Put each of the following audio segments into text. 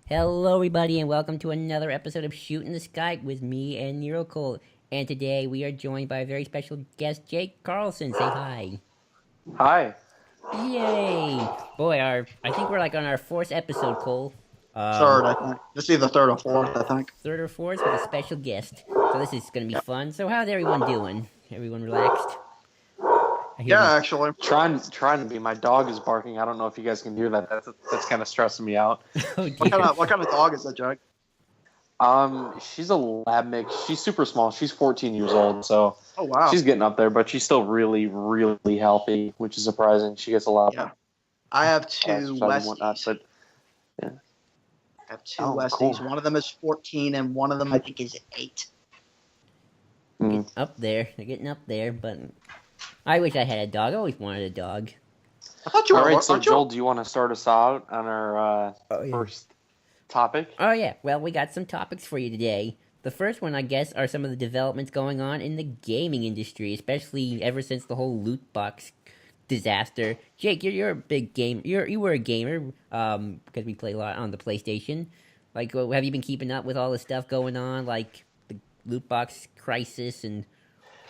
Hello, everybody, and welcome to another episode of Shooting the Skype with me and Nero Cole. And today we are joined by a very special guest, Jake Carlson. Say hi. Hi. Yay! Boy, I think we're like on our fourth episode, Cole. Um, Third, I think. It's either third or fourth, I think. Third or fourth with a special guest. So this is gonna be fun. So how's everyone doing? Everyone relaxed? I hear Yeah, this. actually. Trying to be. My dog is barking. I don't know if you guys can hear that. That's kind of stressing me out. Oh What dear. kind of dog is that, Jake? She's a lab mix. She's super small. She's 14 years old, so Oh wow. she's getting up there, but she's still really, really healthy, which is surprising. She gets a lot Yeah. I have of two exercise and whatnot, Westies. but I have two Oh, Westies. cool. One of them is 14, and one of them I think is 8. mm. Up there. They're getting up there, but I wish I had a dog. I always wanted a dog. I thought you All were. right. So aren't you? Joel, do you want to start us out on our first topic? Oh, yeah. Well, we got some topics for you today. The first one, I guess, are some of the developments going on in the gaming industry, especially ever since the whole loot box disaster. Jake, you're a big game. You were a gamer, because we play a lot on the PlayStation. Like, have you been keeping up with all the stuff going on, like the loot box crisis and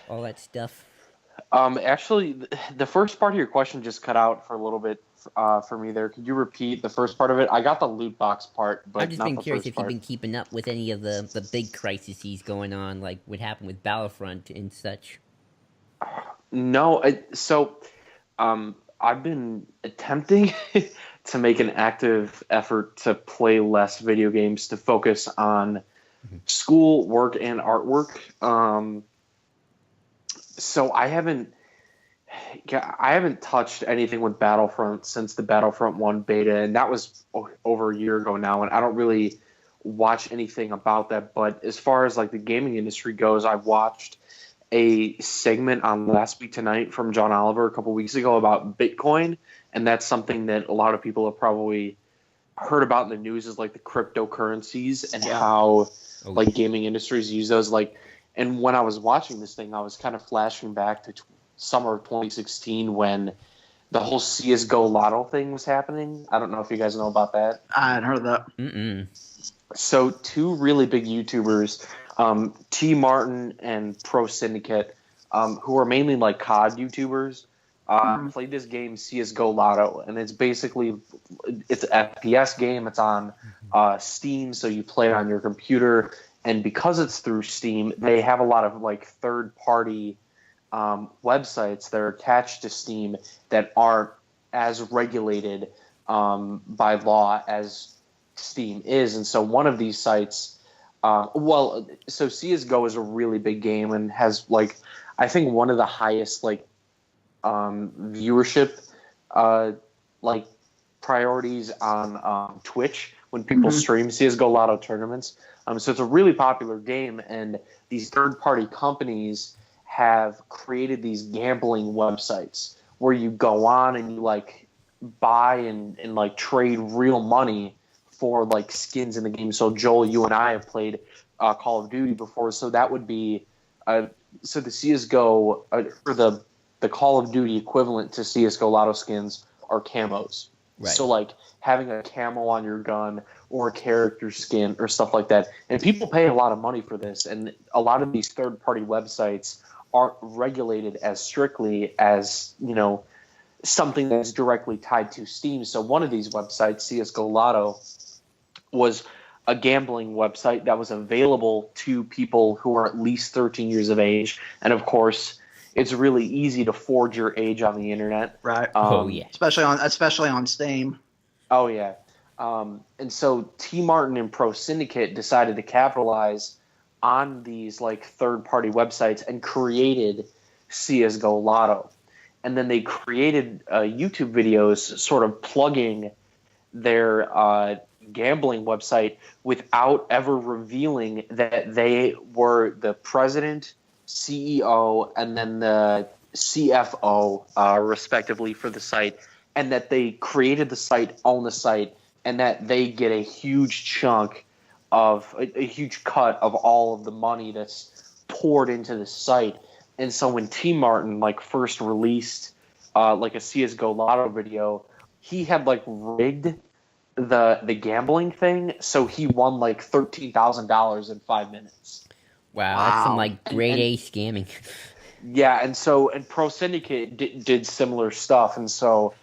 all that stuff? Actually, the first part of your question just cut out for a little bit for me there. Could you repeat the first part of it? I got the loot box part, but I've just not been the curious first if part. you've been keeping up with any of the big crises going on, like what happened with Battlefront and such. No, I've been attempting to make an active effort to play less video games, to focus on school, work, and artwork. So I haven't touched anything with Battlefront since the Battlefront 1 beta, and that was over a year ago now, and I don't really watch anything about that. But as far as like the gaming industry goes, I've watched a segment on Last Week Tonight from John Oliver a couple weeks ago about Bitcoin, and that's something that a lot of people have probably heard about in the news, is like the cryptocurrencies and how Oh, like gaming industries use those. Like, and when I was watching this thing, I was kind of flashing back to summer of 2016 when the whole CS:GO Lotto thing was happening. I don't know if you guys know about that. I hadn't heard of that. mm-mm. So two really big YouTubers, T Martin and Pro Syndicate, who are mainly like COD YouTubers, played this game CS:GO Lotto, and it's an FPS game. It's on Steam, so you play it on your computer, and because it's through Steam, they have a lot of like third party websites that are attached to Steam that aren't as regulated by law as Steam is. And so one of these sites, so CSGO is a really big game and has like, I think one of the highest like viewership like priorities on Twitch when people stream CSGO Lotto tournaments. So it's a really popular game, and these third-party companies have created these gambling websites where you go on and you like buy and like trade real money for like skins in the game. So Joel, you and I have played Call of Duty before, so that would be so the CS:GO or the Call of Duty equivalent to CS:GO Lotto skins are camos. Right. So like having a camo on your gun or a character skin or stuff like that, and people pay a lot of money for this, and a lot of these third-party websites aren't regulated as strictly as, you know, something that's directly tied to Steam. So one of these websites, CS:GO Lotto, was a gambling website that was available to people who are at least 13 years of age, and of course, it's really easy to forge your age on the internet. Right. Oh yeah. Especially on Steam. Oh yeah. And so T Martin and Pro Syndicate decided to capitalize on these like third-party websites and created CS:GO Lotto. And then they created YouTube videos sort of plugging their gambling website without ever revealing that they were the president, CEO, and then the CFO, respectively, for the site, and that they created the site, own the site, and that they get a huge chunk of a huge cut of all of the money that's poured into the site. And so when T Martin like first released like a CS:GO Lotto video, he had like rigged the gambling thing. So he won like $13,000 in 5 minutes. Wow, that's some Wow. like grade A scamming. Yeah, and Pro Syndicate did similar stuff, and so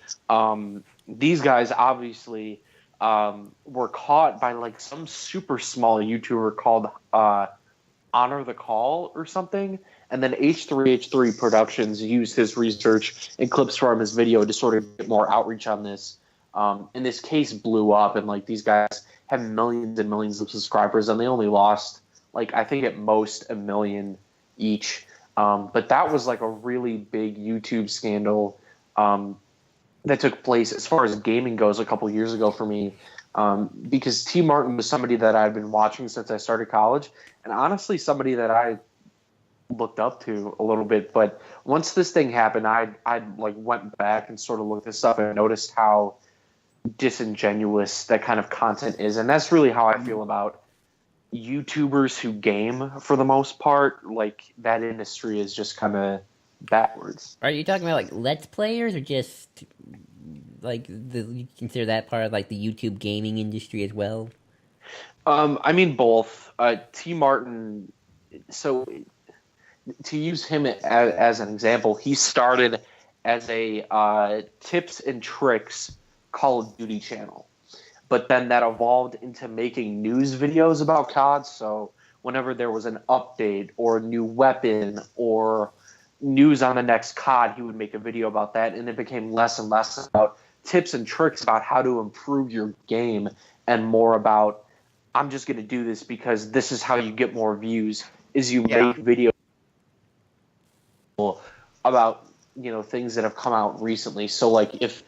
these guys obviously were caught by like some super small YouTuber called Honor the Call or something, and then H3H3 Productions used his research and clips from his video to sort of get more outreach on this. And this case blew up, and like these guys have millions and millions of subscribers, and they only lost like I think at most $1 million each. But that was like a really big YouTube scandal that took place as far as gaming goes a couple years ago for me, because T. Martin was somebody that I'd been watching since I started college, and honestly somebody that I looked up to a little bit. But once this thing happened, I like went back and sort of looked this up and noticed how disingenuous that kind of content is, and that's really how I feel about YouTubers who game for the most part. Like that industry is just kind of backwards. Are you talking about like Let's Players or just like you consider that part of like the YouTube gaming industry as well? I mean both. T. Martin. So to use him as an example, he started as a tips and tricks Call of Duty channel. But then that evolved into making news videos about COD. So whenever there was an update or a new weapon or news on the next COD, he would make a video about that. And it became less and less about tips and tricks about how to improve your game and more about, I'm just going to do this because this is how you get more views, is you make videos about, things that have come out recently. So like if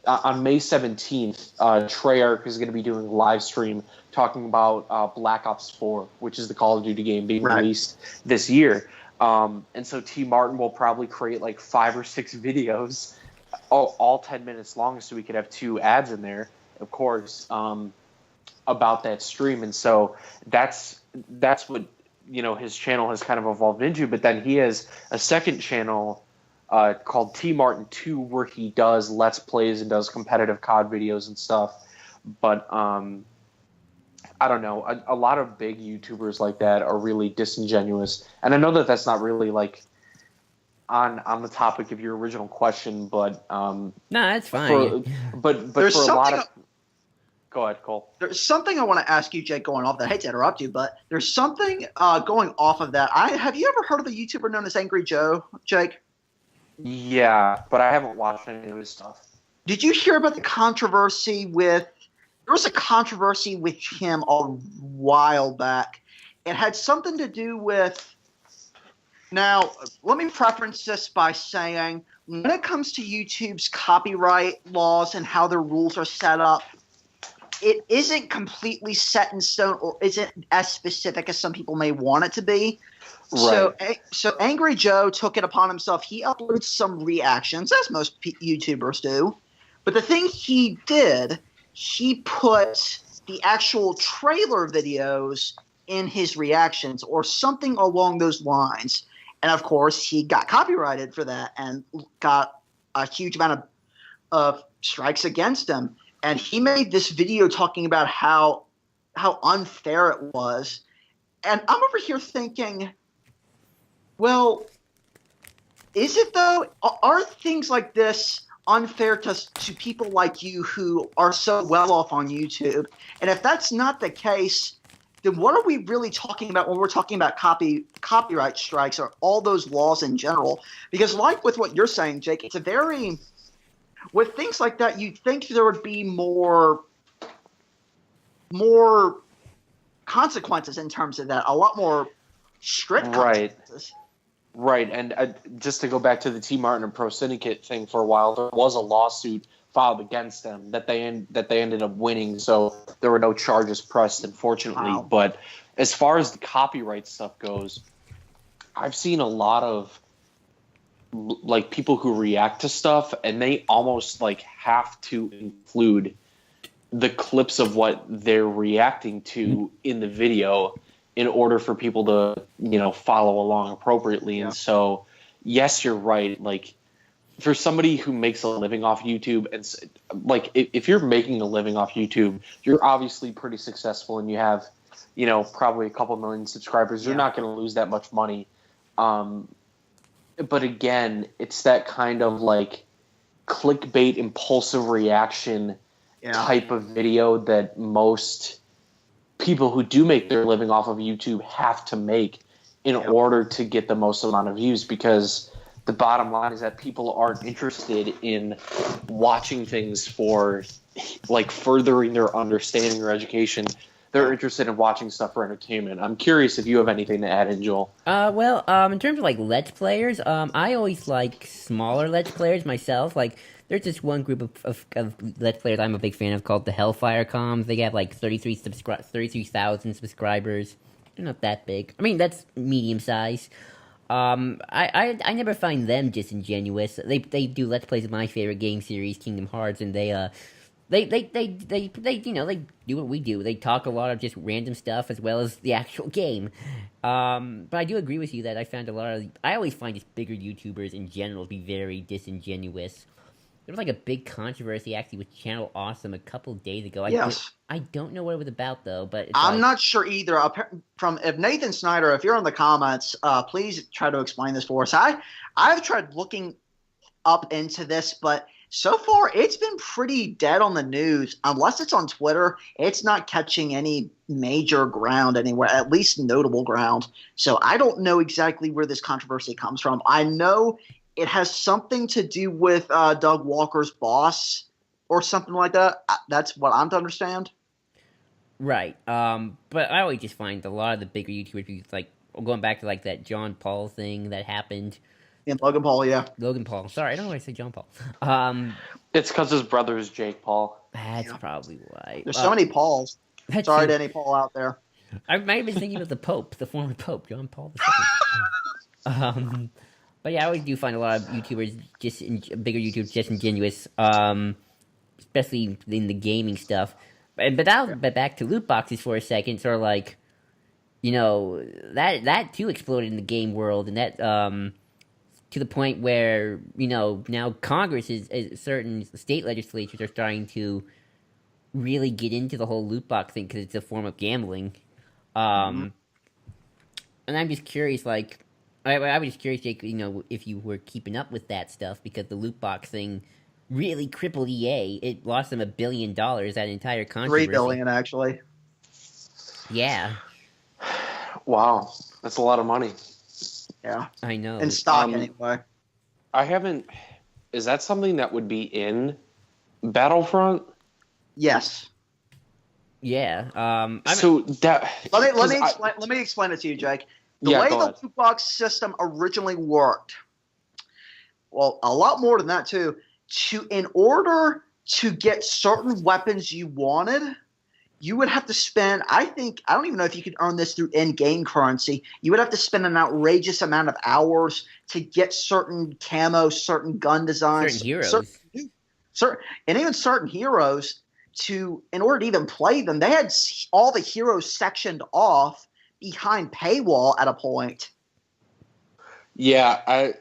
on May 17th, Treyarch is going to be doing a live stream talking about Black Ops 4, which is the Call of Duty game being released this year. And so T. Martin will probably create like 5 or 6 videos, all 10 minutes long, so we could have 2 ads in there, of course, about that stream. And so that's what his channel has kind of evolved into. But then he has a second channel called T. Martin 2, where he does Let's Plays and does competitive COD videos and stuff. But I don't know. A lot of big YouTubers like that are really disingenuous. And I know that that's not really like on the topic of your original question, but no, that's fine. But There's for a lot of something. Go ahead, Cole. There's something I want to ask you, Jake, going off that. I hate to interrupt you, but there's something going off of that. Have you ever heard of a YouTuber known as Angry Joe, Jake? Yeah, but I haven't watched any of his stuff. Did you hear about the controversy with – there was a controversy with him a while back. It had something to do with – now, let me preference this by saying when it comes to YouTube's copyright laws and how their rules are set up, it isn't completely set in stone or isn't as specific as some people may want it to be. Right. So Angry Joe took it upon himself. He uploaded some reactions, as most YouTubers do. But the thing he did, he put the actual trailer videos in his reactions or something along those lines. And, of course, he got copyrighted for that and got a huge amount of strikes against him. And he made this video talking about how unfair it was. And I'm over here thinking, well, is it though? Are things like this unfair to people like you who are so well off on YouTube? And if that's not the case, then what are we really talking about when we're talking about copyright strikes or all those laws in general? Because like with what you're saying, Jake, it's a very – with things like that, you'd think there would be more consequences in terms of that, a lot more strict consequences. Right, and just to go back to the T. Martin and Pro Syndicate thing for a while, there was a lawsuit filed against them that they ended up winning, so there were no charges pressed, unfortunately. Wow. But as far as the copyright stuff goes, I've seen a lot of like people who react to stuff and they almost like have to include the clips of what they're reacting to in the video in order for people to, follow along appropriately. Yeah. And so, yes, you're right. Like for somebody who makes a living off YouTube, and like if you're making a living off YouTube, you're obviously pretty successful, and you have, probably a couple million subscribers. You're not going to lose that much money. But again, it's that kind of like clickbait, impulsive reaction type of video that most people who do make their living off of YouTube have to make in order to get the most amount of views, because the bottom line is that people aren't interested in watching things for like furthering their understanding or education. They're interested in watching stuff for entertainment. I'm curious if you have anything to add in, Joel. In terms of like Let's Players, I always like smaller Let's Players myself. Like, there's this one group of Let's Players I'm a big fan of called the Hellfire Coms. They have like 33,000 subscribers. They're not that big. I mean, that's medium size. I never find them disingenuous. They do Let's Plays of my favorite game series, Kingdom Hearts, and they do what we do. They talk a lot of just random stuff as well as the actual game. But I do agree with you that I always find just bigger YouTubers in general to be very disingenuous. There was like a big controversy actually with Channel Awesome a couple days ago. I don't know what it was about though, but I'm not sure either. If Nathan Snyder, if you're in the comments, please try to explain this for us. I've tried looking up into this, but so far it's been pretty dead on the news. Unless it's on Twitter, it's not catching any major ground anywhere, at least notable ground. So I don't know exactly where this controversy comes from. I know it has something to do with Doug Walker's boss or something like that. That's what I'm to understand. Right. But I always just find a lot of the bigger YouTubers, like going back to like that John Paul thing that happened. Yeah, Logan Paul, yeah. Logan Paul. Sorry, I don't know why I said John Paul. It's because his brother is Jake Paul. That's probably why. There's so many Pauls. Sorry to any Paul out there. I might have been thinking of the Pope, the former Pope, John Paul II. But yeah, I always do find a lot of YouTubers, bigger YouTubers, disingenuous, especially in the gaming stuff. But back to loot boxes for a second, sort of like, that too exploded in the game world, and that to the point where now Congress certain state legislatures are starting to really get into the whole loot box thing because it's a form of gambling. And I'm just curious, like. I was just curious, Jake, if you were keeping up with that stuff, because the loot box thing really crippled EA. It lost them $1 billion, that entire controversy. $3 billion, actually. Yeah. Wow. That's a lot of money. Yeah. I know. In stock, anyway. Is that something that would be in Battlefront? Yes. Yeah. Let me explain it to you, Jake. The way the loot box system originally worked, well, a lot more than that too. In order to get certain weapons you wanted, you would have to spend. I don't even know if you could earn this through in-game currency. You would have to spend an outrageous amount of hours to get certain camo, certain gun designs, certain heroes, and even certain heroes. In order to even play them, they had all the heroes sectioned off behind paywall at a point. Yeah,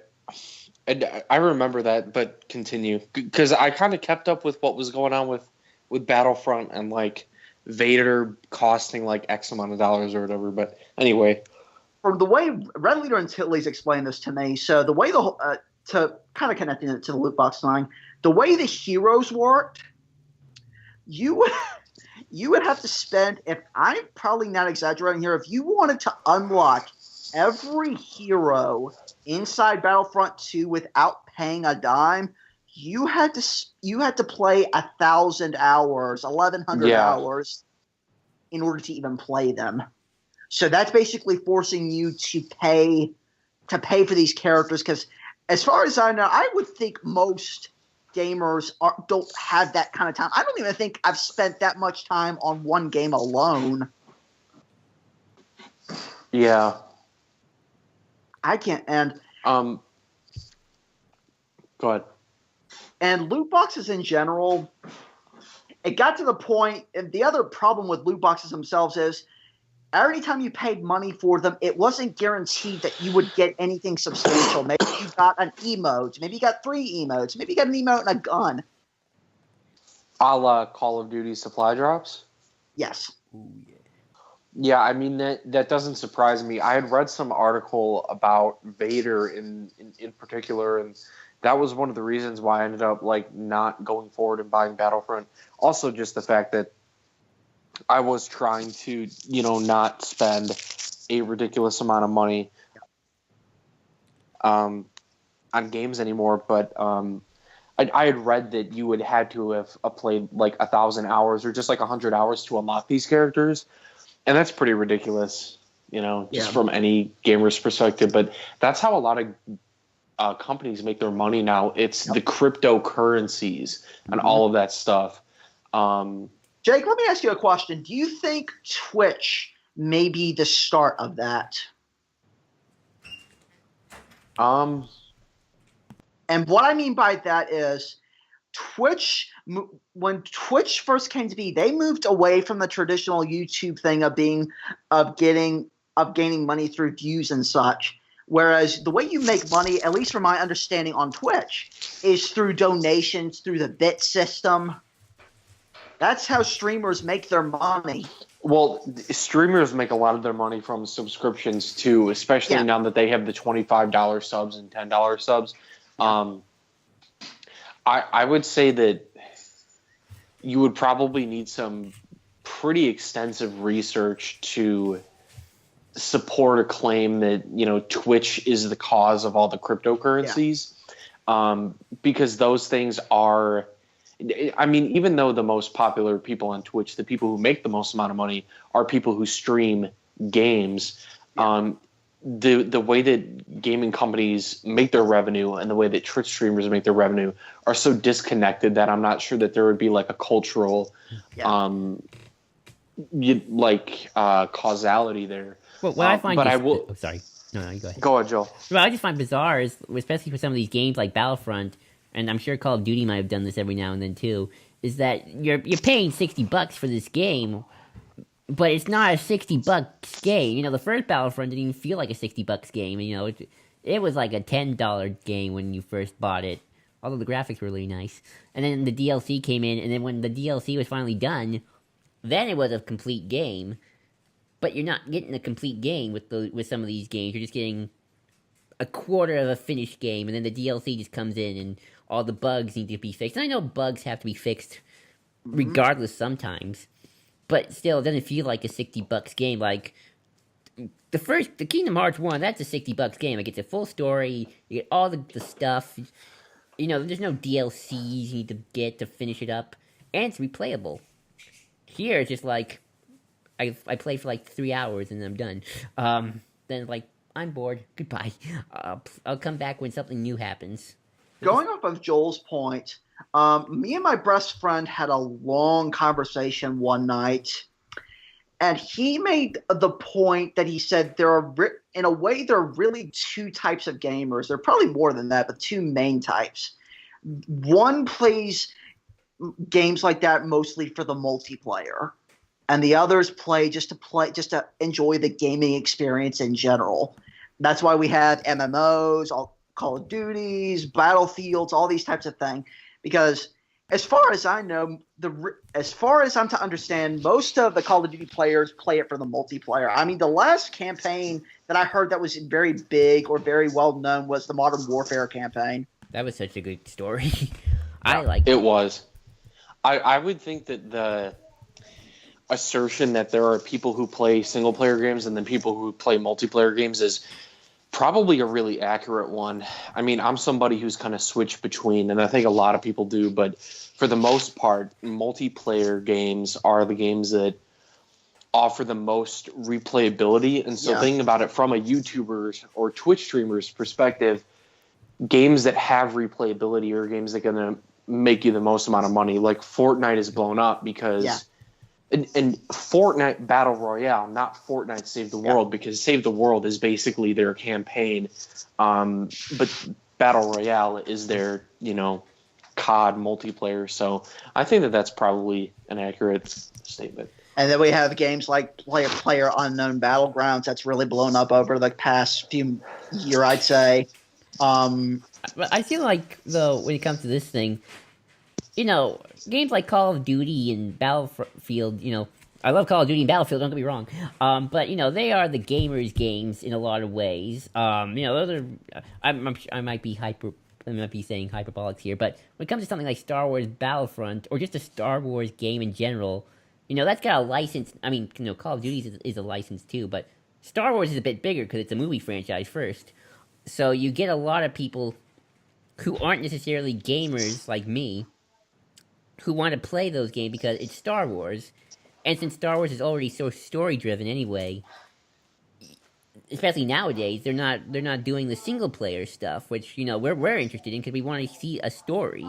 I remember that, but continue, because I kind of kept up with what was going on with Battlefront and like Vader costing like X amount of dollars or whatever. But anyway, from the way Red Leader and Tilly's explained this to me, so the way to kind of connecting it to the loot box line, the way the heroes worked, you would have to spend, if I'm probably not exaggerating here, if you wanted to unlock every hero inside Battlefront 2 without paying a dime, you had to play 1,000 hours, 1,100 hours in order to even play them. So that's basically forcing you to pay for these characters, because as far as I know, I would think most gamers don't have that kind of time. I don't even think I've spent that much time on one game alone. Yeah. I can't. And go ahead. And loot boxes in general, it got to the point, and the other problem with loot boxes themselves is, every time you paid money for them, it wasn't guaranteed that you would get anything substantial. Maybe you got an emote. Maybe you got 3 emotes. Maybe you got an emote and a gun. A la Call of Duty supply drops? Yes. Ooh, yeah. Yeah, I mean, that doesn't surprise me. I had read some article about Vader in particular, and that was one of the reasons why I ended up like not going forward and buying Battlefront. Also, just the fact that I was trying to, not spend a ridiculous amount of money on games anymore. But I had read that you would had to have played like 1,000 hours or just like 100 hours to unlock these characters. And that's pretty ridiculous, just from any gamer's perspective. But that's how a lot of companies make their money now. It's the cryptocurrencies and all of that stuff. Jake, let me ask you a question. Do you think Twitch may be the start of that? And what I mean by that is Twitch, when Twitch first came to be, they moved away from the traditional YouTube thing of gaining money through views and such. Whereas the way you make money, at least from my understanding on Twitch, is through donations, through the bit system. That's how streamers make their money. Well, streamers make a lot of their money from subscriptions too, especially now that they have the $25 subs and $10 subs. I would say that you would probably need some pretty extensive research to support a claim that, Twitch is the cause of all the cryptocurrencies. Because those things are, I mean, even though the most popular people on Twitch, the people who make the most amount of money, are people who stream games, the way that gaming companies make their revenue and the way that Twitch streamers make their revenue are so disconnected that I'm not sure that there would be like a cultural causality there. Well, what I find, I will. Oh, sorry, no, you go ahead. Go ahead, Joel. What I just find bizarre is, especially for some of these games like Battlefront, and I'm sure Call of Duty might have done this every now and then too, is that you're paying $60 for this game. But it's not a $60 game. The first Battlefront didn't even feel like a $60 game. It was like a $10 game when you first bought it. Although the graphics were really nice. And then the DLC came in, and then when the DLC was finally done, then it was a complete game. But you're not getting a complete game with some of these games. You're just getting a quarter of a finished game, and then the DLC just comes in, and all the bugs need to be fixed. And I know bugs have to be fixed regardless sometimes. But still, it doesn't feel like a $60 game. Like, the Kingdom Hearts 1, that's a $60 game. Like, it's a full story, you get all the stuff. There's no DLCs you need to get to finish it up. And it's replayable. Here, it's just like, I play for like 3 hours and I'm done. Then, like, I'm bored. Goodbye. I'll come back when something new happens. Going off of Joel's point, me and my best friend had a long conversation one night, and he made the point that he said there are really 2 types of gamers. There are probably more than that, but 2 main types. One plays games like that mostly for the multiplayer, and the others play just to enjoy the gaming experience in general. That's why we have MMOs, Call of Duties, Battlefields, all these types of things. Because as far as I know, as far as I'm to understand, most of the Call of Duty players play it for the multiplayer. I mean, the last campaign that I heard that was very big or very well known was the Modern Warfare campaign. That was such a good story. I liked it. It was. I would think that the assertion that there are people who play single-player games and then people who play multiplayer games is probably a really accurate one. I mean, I'm somebody who's kind of switched between, and I think a lot of people do, but for the most part, multiplayer games are the games that offer the most replayability. And so thinking about it from a YouTuber's or Twitch streamer's perspective, games that have replayability are games that are going to make you the most amount of money. Like Fortnite is blown up because and Fortnite Battle Royale, not Fortnite Save the World, because Save the World is basically their campaign. But Battle Royale is their, COD multiplayer. So I think that that's probably an accurate statement. And then we have games like Player Unknown Battlegrounds that's really blown up over the past few year, I'd say. But I feel like, though, when it comes to this thing, games like Call of Duty and Battlefield, I love Call of Duty and Battlefield, don't get me wrong. But, they are the gamers' games in a lot of ways. Those are, I might be saying hyperbolics here, but when it comes to something like Star Wars Battlefront, or just a Star Wars game in general, that's got a license. I mean, Call of Duty is a license too, but Star Wars is a bit bigger because it's a movie franchise first. So you get a lot of people who aren't necessarily gamers like me, who want to play those games because it's Star Wars. And since Star Wars is already so story driven anyway, especially nowadays, they're not doing the single player stuff, which we're interested in because we want to see a story.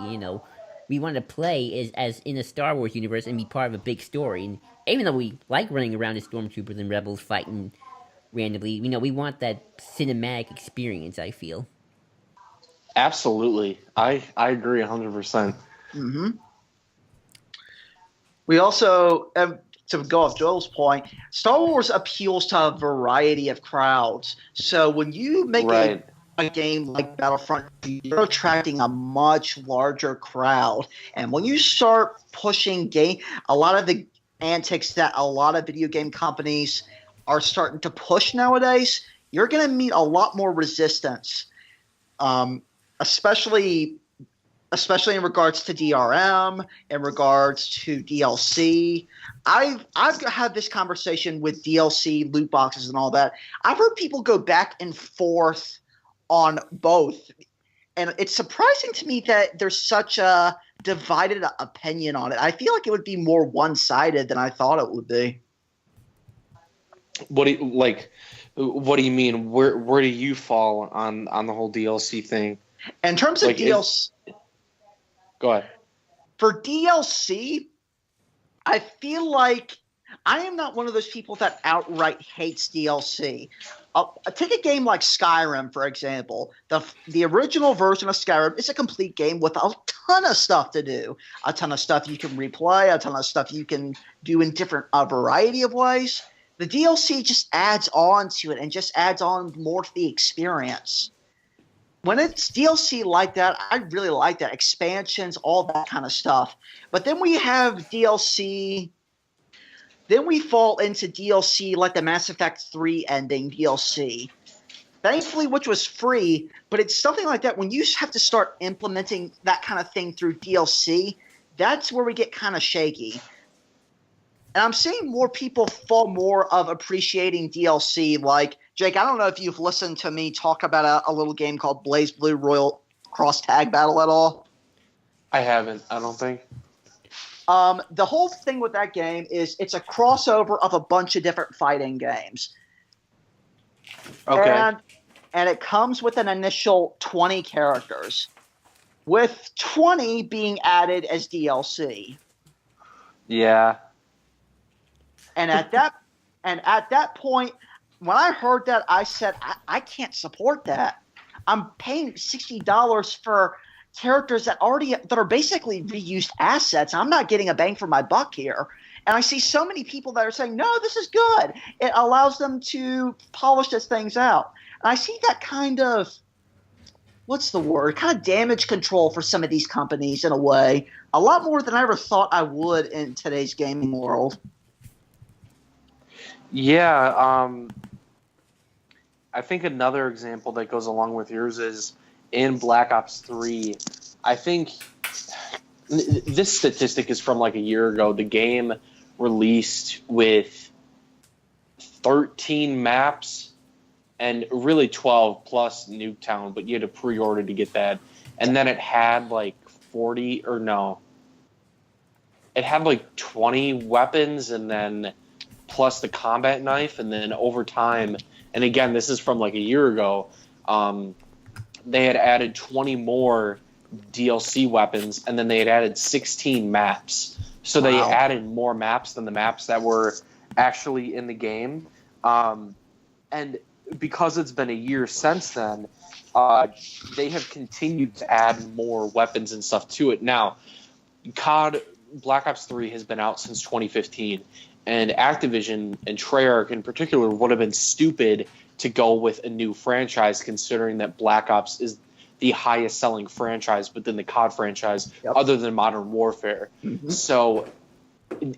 We want to play as in a Star Wars universe and be part of a big story. And even though we like running around as stormtroopers and rebels fighting randomly, we want that cinematic experience. I feel. Absolutely, I agree 100%. Mm-hmm. We also, to go off Joel's point, Star Wars appeals to a variety of crowds. So when you make a game like Battlefront, you're attracting a much larger crowd. And when you start pushing a lot of the antics that a lot of video game companies are starting to push nowadays, you're going to meet a lot more resistance, especially in regards to DRM, in regards to DLC. I've had this conversation with DLC, loot boxes, and all that. I've heard people go back and forth on both. And it's surprising to me that there's such a divided opinion on it. I feel like it would be more one-sided than I thought it would be. What do you mean? Where do you fall on the whole DLC thing? In terms of DLC, go ahead. For DLC, I feel like I am not one of those people that outright hates DLC. Take a game like Skyrim, for example. The original version of Skyrim is a complete game with a ton of stuff to do, a ton of stuff you can replay, a ton of stuff you can do in a variety of ways. The DLC just adds on to it and just adds on more to the experience. When it's DLC like that, I really like that. Expansions, all that kind of stuff. But then we have DLC. Then we fall into DLC like the Mass Effect 3 ending DLC. Thankfully, which was free, but it's something like that. When you have to start implementing that kind of thing through DLC, that's where we get kind of shaky. And I'm seeing more people fall more of appreciating DLC. Like, Jake, I don't know if you've listened to me talk about a little game called Blaze Blue Royal Cross Tag Battle at all. I haven't, I don't think. The whole thing with that game is it's a crossover of a bunch of different fighting games. Okay. And it comes with an initial 20 characters, with 20 being added as DLC. Yeah. And at that point, when I heard that, I said, I can't support that. I'm paying $60 for characters that are basically reused assets. I'm not getting a bang for my buck here. And I see so many people that are saying, no, this is good. It allows them to polish these things out. And I see that kind of, what's the word? Kind of damage control for some of these companies in a way. A lot more than I ever thought I would in today's gaming world. Yeah, I think another example that goes along with yours is in Black Ops 3. I think this statistic is from like a year ago. The game released with 13 maps and really 12 plus Nuketown, but you had to pre-order to get that. And then it had like 40 or no. It had like 20 weapons and then plus the combat knife, and then over time, and again, this is from like a year ago, they had added 20 more DLC weapons, and then they had added 16 maps. So they added more maps than the maps that were actually in the game. And because it's been a year since then, they have continued to add more weapons and stuff to it. Now, COD Black Ops 3 has been out since 2015, and Activision and Treyarch in particular would have been stupid to go with a new franchise, considering that Black Ops is the highest selling franchise within the COD franchise, other than Modern Warfare. Mm-hmm. So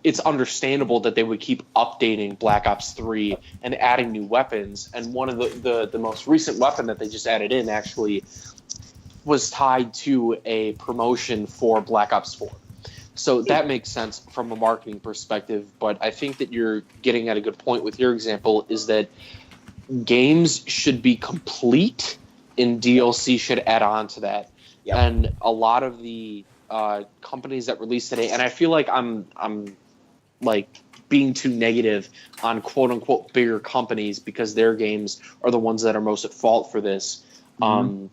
it's understandable that they would keep updating Black Ops 3 and adding new weapons. And one of the most recent weapon that they just added in actually was tied to a promotion for Black Ops 4. So that makes sense from a marketing perspective, but I think that you're getting at a good point with your example, is that games should be complete and DLC should add on to that. Yep. And a lot of the companies that release today, and I feel like I'm like being too negative on quote unquote bigger companies because their games are the ones that are most at fault for this. Mm-hmm.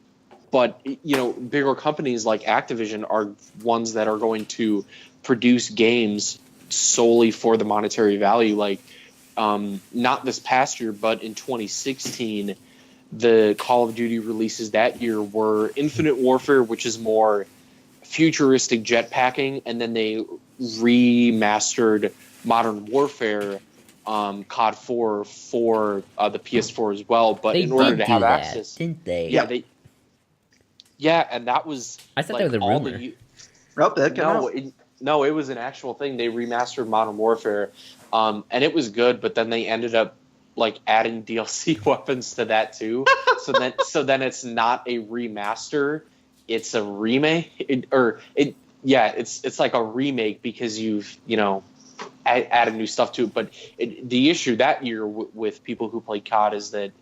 But bigger companies like Activision are ones that are going to produce games solely for the monetary value. Like not this past year, but in 2016, the Call of Duty releases that year were Infinite Warfare, which is more futuristic jetpacking, and then they remastered Modern Warfare, COD 4 for the PS4 as well. But in order to have access, didn't they? Yeah, and that was. I thought that was a rumor. No, it was an actual thing. They remastered Modern Warfare, and it was good. But then they ended up like adding DLC weapons to that too. so then it's not a remaster, it's a remake. It's like a remake because you've added new stuff to it. But the issue that year with people who play COD is that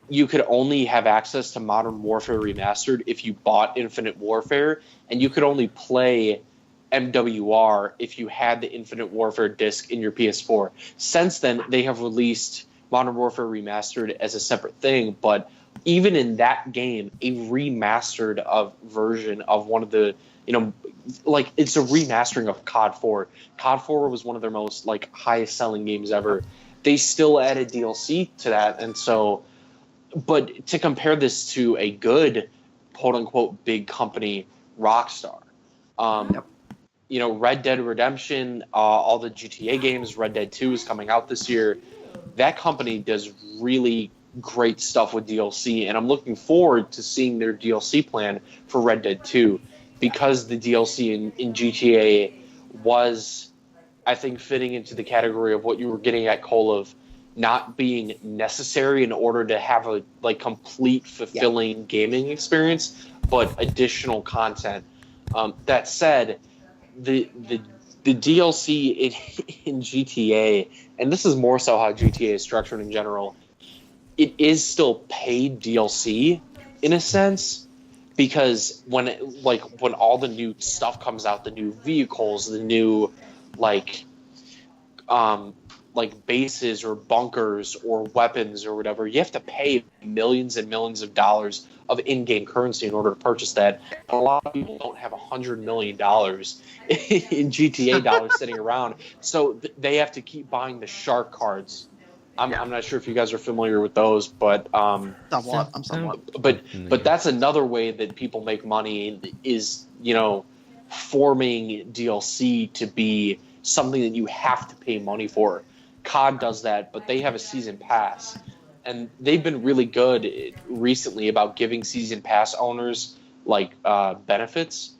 you could only have access to Modern Warfare Remastered if you bought Infinite Warfare, and you could only play MWR if you had the Infinite Warfare disc in your PS4. Since then, they have released Modern Warfare Remastered as a separate thing, but even in that game, a remastered version of one of the, it's a remastering of COD 4. COD 4 was one of their most highest selling games ever. They still added DLC to that, and so, but to compare this to a good, quote unquote, big company, Rockstar, Red Dead Redemption, all the GTA games, Red Dead 2 is coming out this year. That company does really great stuff with DLC, and I'm looking forward to seeing their DLC plan for Red Dead 2, because the DLC in GTA was, I think, fitting into the category of what you were getting at, Cole, of not being necessary in order to have a complete, fulfilling gaming experience, but additional content. That said, the DLC in GTA, and this is more so how GTA is structured in general, it is still paid DLC in a sense, because when all the new stuff comes out, the new vehicles, the new bases or bunkers or weapons or whatever, you have to pay millions and millions of dollars of in-game currency in order to purchase that. And a lot of people don't have $100 million in GTA dollars sitting around, so they have to keep buying the shark cards. I'm not sure if you guys are familiar with those, but somewhat. But that's another way that people make money, is forming DLC to be something that you have to pay money for. COD does that, but they have a season pass, and they've been really good recently about giving season pass owners benefits.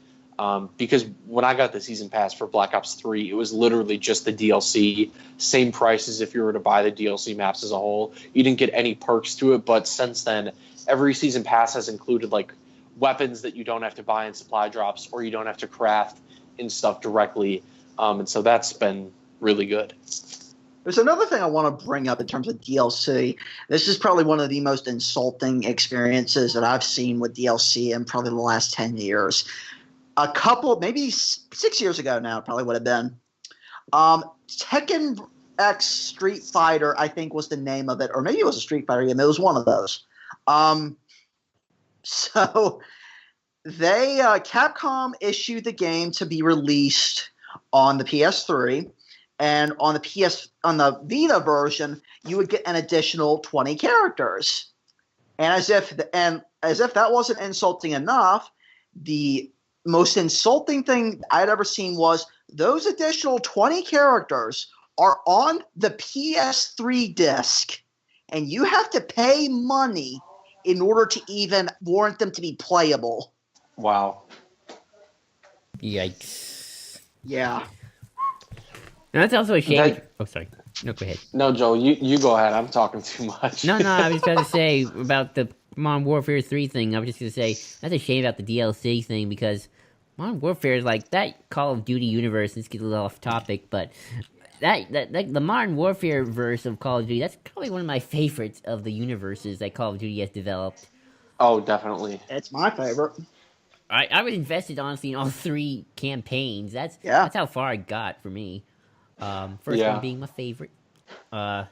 Because when I got the season pass for Black Ops 3, it was literally just the DLC, same price as if you were to buy the DLC maps as a whole. You didn't get any perks to it, but since then, every season pass has included weapons that you don't have to buy in supply drops, or you don't have to craft in stuff directly. And so that's been really good. There's another thing I want to bring up in terms of DLC. This is probably one of the most insulting experiences that I've seen with DLC in probably the last 10 years. A couple, maybe 6 years ago now, it probably would have been. Tekken X Street Fighter, I think, was the name of it, or maybe it was a Street Fighter game. It was one of those. So they Capcom issued the game to be released on the PS3, and on the Vita version, you would get an additional 20 characters. And as if that wasn't insulting enough, the most insulting thing I'd ever seen was those additional 20 characters are on the PS3 disc, and you have to pay money in order to even warrant them to be playable. Wow. Yikes. Yeah. And that's also a shame. That- Oh, sorry. No, go ahead. No, Joe, you go ahead. I'm talking too much. No, I was going to say about the Modern Warfare 3 thing. I was just going to say that's a shame about the DLC thing because Modern Warfare is like that Call of Duty universe. Let's get a little off topic, but that the Modern Warfare verse of Call of Duty, that's probably one of my favorites of the universes that Call of Duty has developed. Oh, definitely. It's my favorite. I was invested honestly in all 3 campaigns. That's how far I got for me. First one being my favorite. But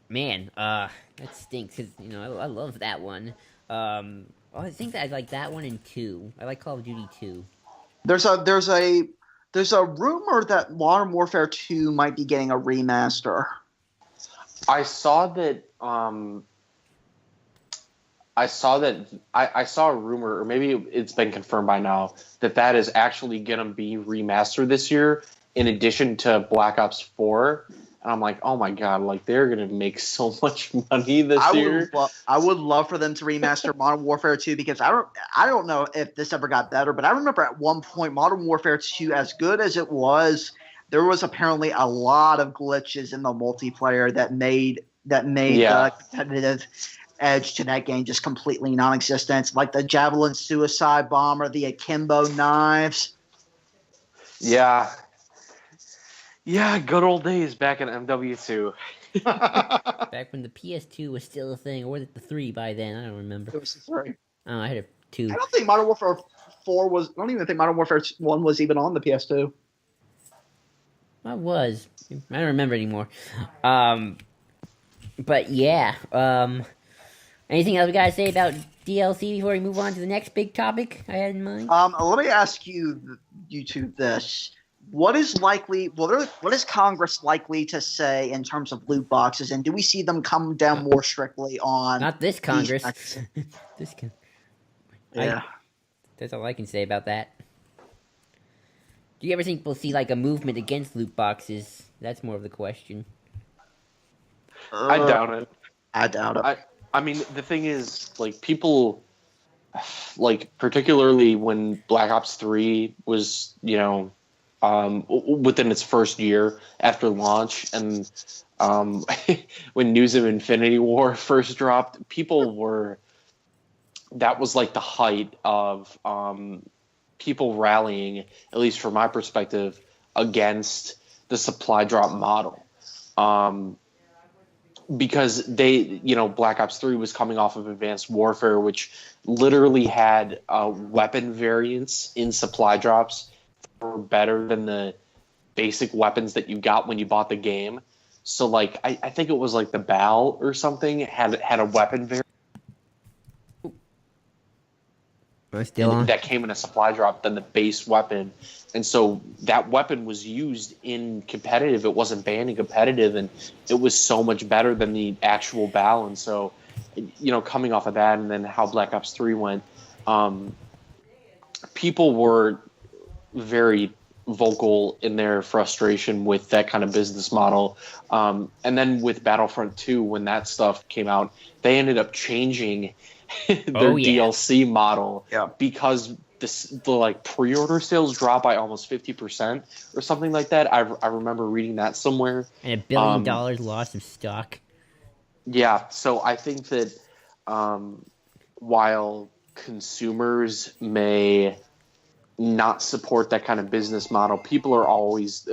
man, that stinks because I love that one. I think that I like that one and 2. I like Call of Duty 2. There's a rumor that Modern Warfare 2 might be getting a remaster. I saw that. I saw a rumor, or maybe it's been confirmed by now, that is actually going to be remastered this year, in addition to Black Ops 4. And I'm like, oh my god, like they're going to make so much money this year. I would love for them to remaster Modern Warfare 2 because I don't know if this ever got better, but I remember at one point Modern Warfare 2, as good as it was, there was apparently a lot of glitches in the multiplayer that made the competitive edge to that game just completely non-existent, like the Javelin suicide bomber, the akimbo knives. Yeah, good old days back in MW2. Back when the PS2 was still a thing, or was it the 3 by then? I don't remember. It was the 3. Oh, I had a 2. I don't think Modern Warfare 4 was. I don't even think Modern Warfare 1 was even on the PS2. I was. I don't remember anymore. But yeah. Anything else we gotta say about DLC before we move on to the next big topic I had in mind? Let me ask you two this. What is Congress likely to say in terms of loot boxes, and do we see them come down more strictly on? Not this Congress. Yeah. That's all I can say about that. Do you ever think we'll see like a movement against loot boxes? That's more of the question. I doubt it. I doubt it. I mean, the thing is, like, people, like, particularly when Black Ops 3 was, within its first year after launch, and when news of Infinity War first dropped, that was, like, the height of people rallying, at least from my perspective, against the supply drop model. Because Black Ops 3 was coming off of Advanced Warfare, which literally had weapon variants in supply drops that were better than the basic weapons that you got when you bought the game. So, like, I think it was like the BAL or something had a weapon variant that came in a supply drop than the base weapon. And so that weapon was used in competitive. It wasn't banned in competitive, and it was so much better than the actual BAL. And so, coming off of that and then how Black Ops 3 went, people were very vocal in their frustration with that kind of business model. And then with Battlefront 2, when that stuff came out, they ended up changing their DLC model because the pre-order sales dropped by almost 50% or something like that. I remember reading that somewhere. And $1 billion loss of stock. Yeah, so I think that while consumers may not support that kind of business model, people are always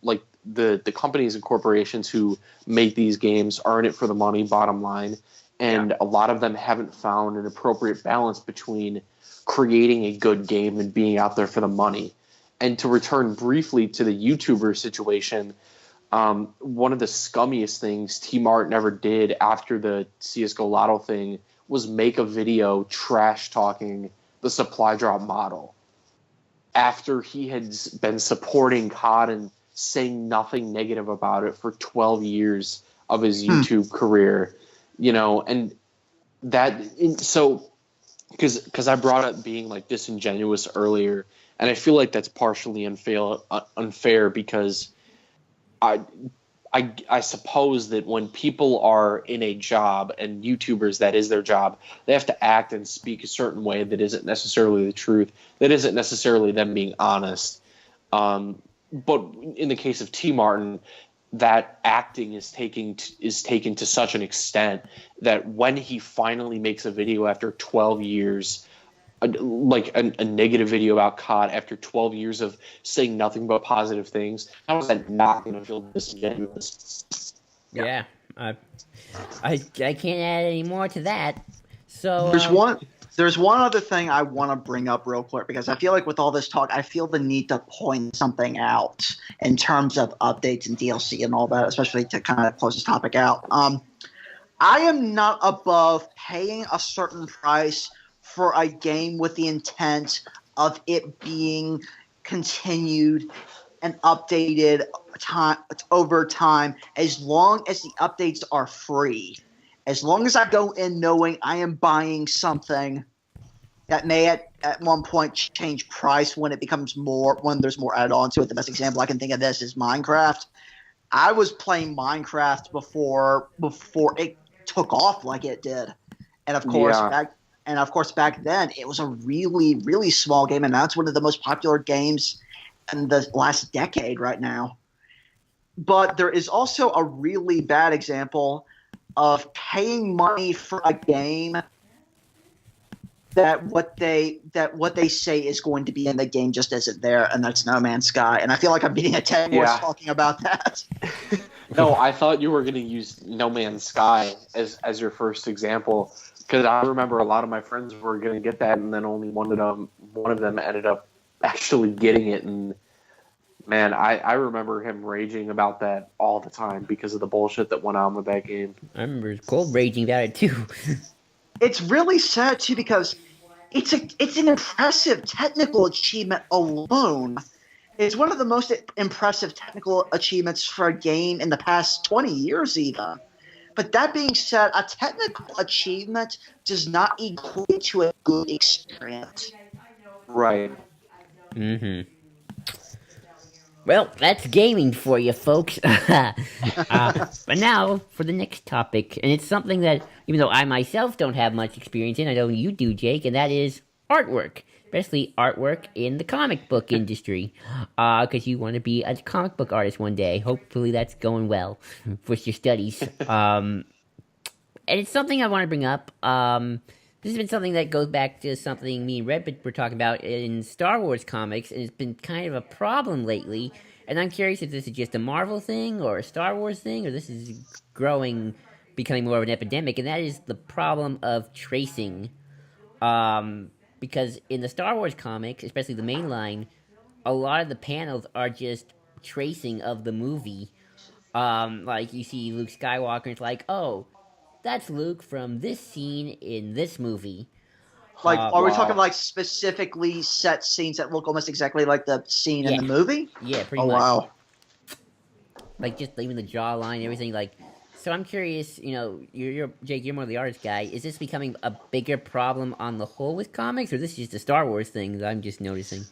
like the companies and corporations who make these games are in it for the money, bottom line. And a lot of them haven't found an appropriate balance between creating a good game and being out there for the money. And to return briefly to the YouTuber situation, one of the scummiest things T Martin ever did after the CSGO Lotto thing was make a video trash talking the supply drop model. After he had been supporting COD and saying nothing negative about it for 12 years of his YouTube career. And that, so because I brought up being like disingenuous earlier, And I feel like that's partially unfair because I suppose that when people are in a job, and YouTubers, that is their job, they have to act and speak a certain way that isn't necessarily the truth, that isn't necessarily them being honest. But in the case of T. Martin, that acting is taken to such an extent that when he finally makes a video after 12 years, like a negative video about COD after 12 years of saying nothing but positive things, how is that not going to feel disingenuous? Yeah, I can't add any more to that. So There's one other thing I want to bring up real quick, because I feel like with all this talk, I feel the need to point something out in terms of updates and DLC and all that, especially to kind of close this topic out. I am not above paying a certain price for a game with the intent of it being continued and updated over time, as long as the updates are free. As long as I go in knowing I am buying something that may at one point change price when there's more added on to it. The best example I can think of this is Minecraft. I was playing Minecraft before it took off like it did. And of course, back then it was a really, really small game, and that's one of the most popular games in the last decade right now. But there is also a really bad example of paying money for a game that what they say is going to be in the game just isn't there, and that's No Man's Sky. And I feel like I'm beating a dead horse talking about that. No, I thought you were going to use No Man's Sky as your first example, because I remember a lot of my friends were going to get that, and then only one of them ended up actually getting it. And man, I remember him raging about that all the time because of the bullshit that went on with that game. I remember Cold raging about it too. It's really sad too, because it's an impressive technical achievement alone. It's one of the most impressive technical achievements for a game in the past 20 years even. But that being said, a technical achievement does not equate to a good experience. Right. Mm-hmm. Well, that's gaming for you, folks. But now for the next topic, and it's something that, even though I myself don't have much experience in, I know you do, Jake, and that is artwork, especially artwork in the comic book industry, because you want to be a comic book artist one day. Hopefully that's going well with your studies. And it's something I want to bring up. This has been something that goes back to something me and Red were talking about in Star Wars comics, and it's been kind of a problem lately. And I'm curious if this is just a Marvel thing or a Star Wars thing, or this is becoming more of an epidemic, and that is the problem of tracing. Because in the Star Wars comics, especially the main line, a lot of the panels are just tracing of the movie. Like you see Luke Skywalker, and it's like, oh, that's Luke from this scene in this movie. Like, are we talking like specifically set scenes that look almost exactly like the scene in the movie? Yeah, pretty much. Oh, wow. Like, just even the jawline, everything, like... So I'm curious, you're Jake, you're more of the artist guy. Is this becoming a bigger problem on the whole with comics, or is this just a Star Wars thing that I'm just noticing?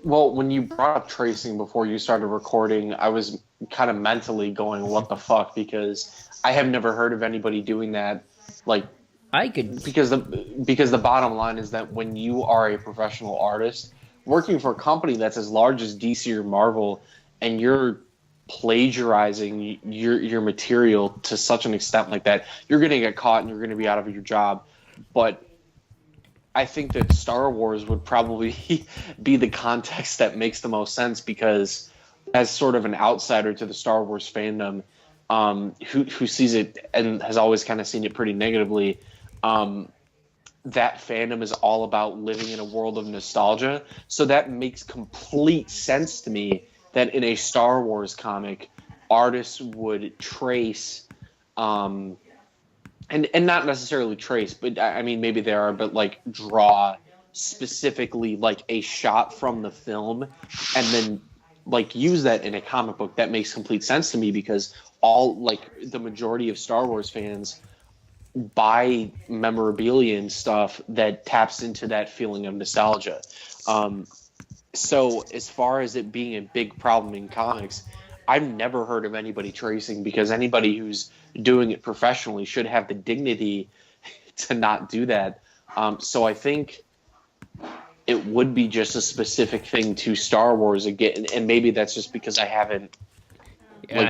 Well, when you brought up tracing before you started recording, I was kind of mentally going, what the fuck? Because I have never heard of anybody doing that. Like, I could... Because the bottom line is that when you are a professional artist, working for a company that's as large as DC or Marvel, and you're plagiarizing your material to such an extent like that, you're going to get caught and you're going to be out of your job. But I think that Star Wars would probably be the context that makes the most sense, because as sort of an outsider to the Star Wars fandom, who sees it and has always kind of seen it pretty negatively, that fandom is all about living in a world of nostalgia. So that makes complete sense to me that in a Star Wars comic, artists would trace, and not necessarily trace, but I mean, maybe there are, but like draw specifically like a shot from the film and then like use that in a comic book. That makes complete sense to me, because the majority of Star Wars fans buy memorabilia and stuff that taps into that feeling of nostalgia. So as far as it being a big problem in comics, I've never heard of anybody tracing, because anybody who's doing it professionally should have the dignity to not do that. So I think it would be just a specific thing to Star Wars again, and maybe that's just because I haven't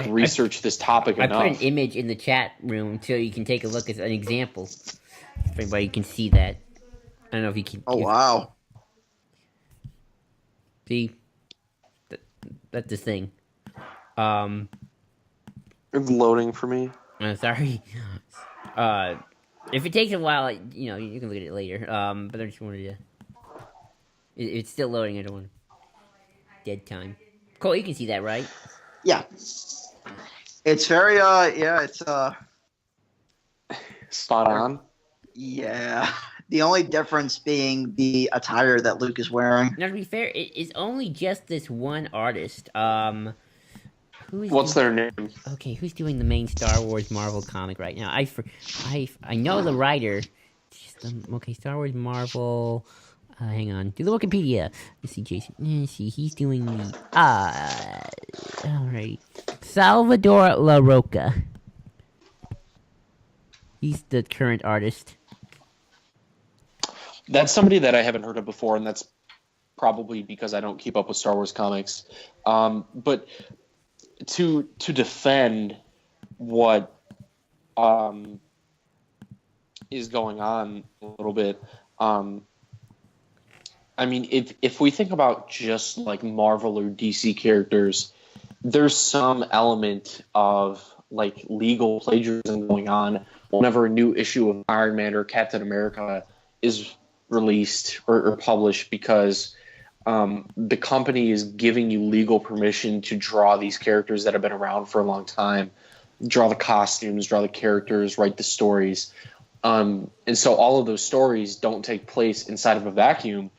researched this topic I enough. put an image in the chat room so you can take a look at an example. If anybody can see that. I don't know if you can. Oh, wow. See? That's the thing. It's loading for me. Sorry. If it takes a while, you can look at it later. But I just wanted to. It's still loading. I don't want dead time. Cole, you can see that, right? Yeah. It's very, it's, Spot on. yeah. The only difference being the attire that Luke is wearing. Now, to be fair, it is only just this one artist. What's their name? Okay, who's doing the main Star Wars Marvel comic right now? I know the writer. Okay, Star Wars Marvel. Hang on. Do the Wikipedia. Let's see, Jason. Let's see, he's doing the. Alright. Salvador La Roca. He's the current artist. That's somebody that I haven't heard of before, and that's probably because I don't keep up with Star Wars comics. But to defend what is going on a little bit, I mean, if we think about just like Marvel or DC characters, there's some element of like legal plagiarism going on whenever a new issue of Iron Man or Captain America is released or published, because the company is giving you legal permission to draw these characters that have been around for a long time, draw the costumes, draw the characters, write the stories. And so all of those stories don't take place inside of a vacuum.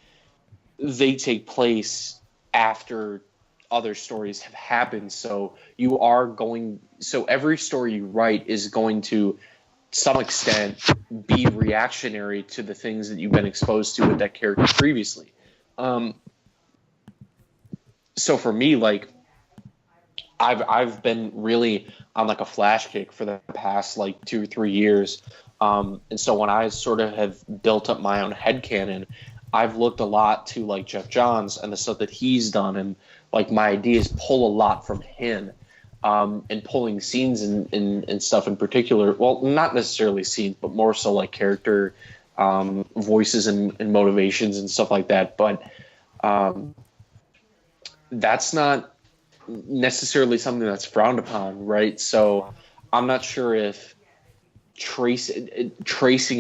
They take place after other stories have happened. So every story you write is going to some extent be reactionary to the things that you've been exposed to with that character previously. So for me, like, I've been really on like a flash kick for the past like 2 or 3 years. And so when I sort of have built up my own headcanon, I've looked a lot to like Jeff Johns and the stuff that he's done, and like my ideas pull a lot from him. And pulling scenes and stuff in particular. Well, not necessarily scenes, but more so like character voices and motivations and stuff like that. But that's not necessarily something that's frowned upon, right? So I'm not sure if tracing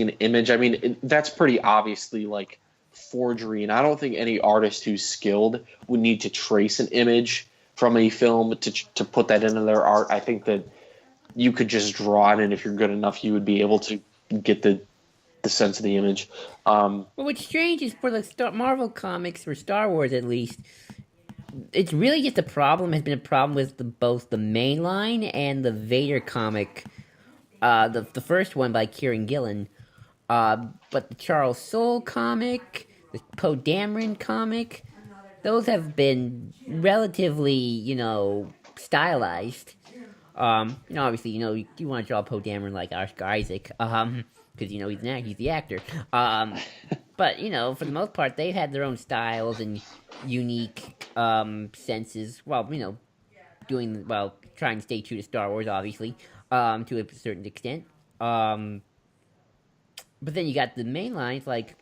an image, I mean, that's pretty obviously like forgery. And I don't think any artist who's skilled would need to trace an image from a film to put that into their art. I think that you could just draw it, and if you're good enough, you would be able to get the sense of the image. Well, what's strange is for the Marvel comics, or Star Wars at least, it's really just has been a problem with both the mainline and the Vader comic. The first one by Kieran Gillen, but the Charles Soule comic, the Poe Dameron comic, those have been relatively, stylized. Obviously, you want to draw Poe Dameron like Oscar Isaac, because, he's the actor. But, for the most part, they've had their own styles and unique senses, while, trying to stay true to Star Wars, obviously, to a certain extent. But then you got the main lines, like,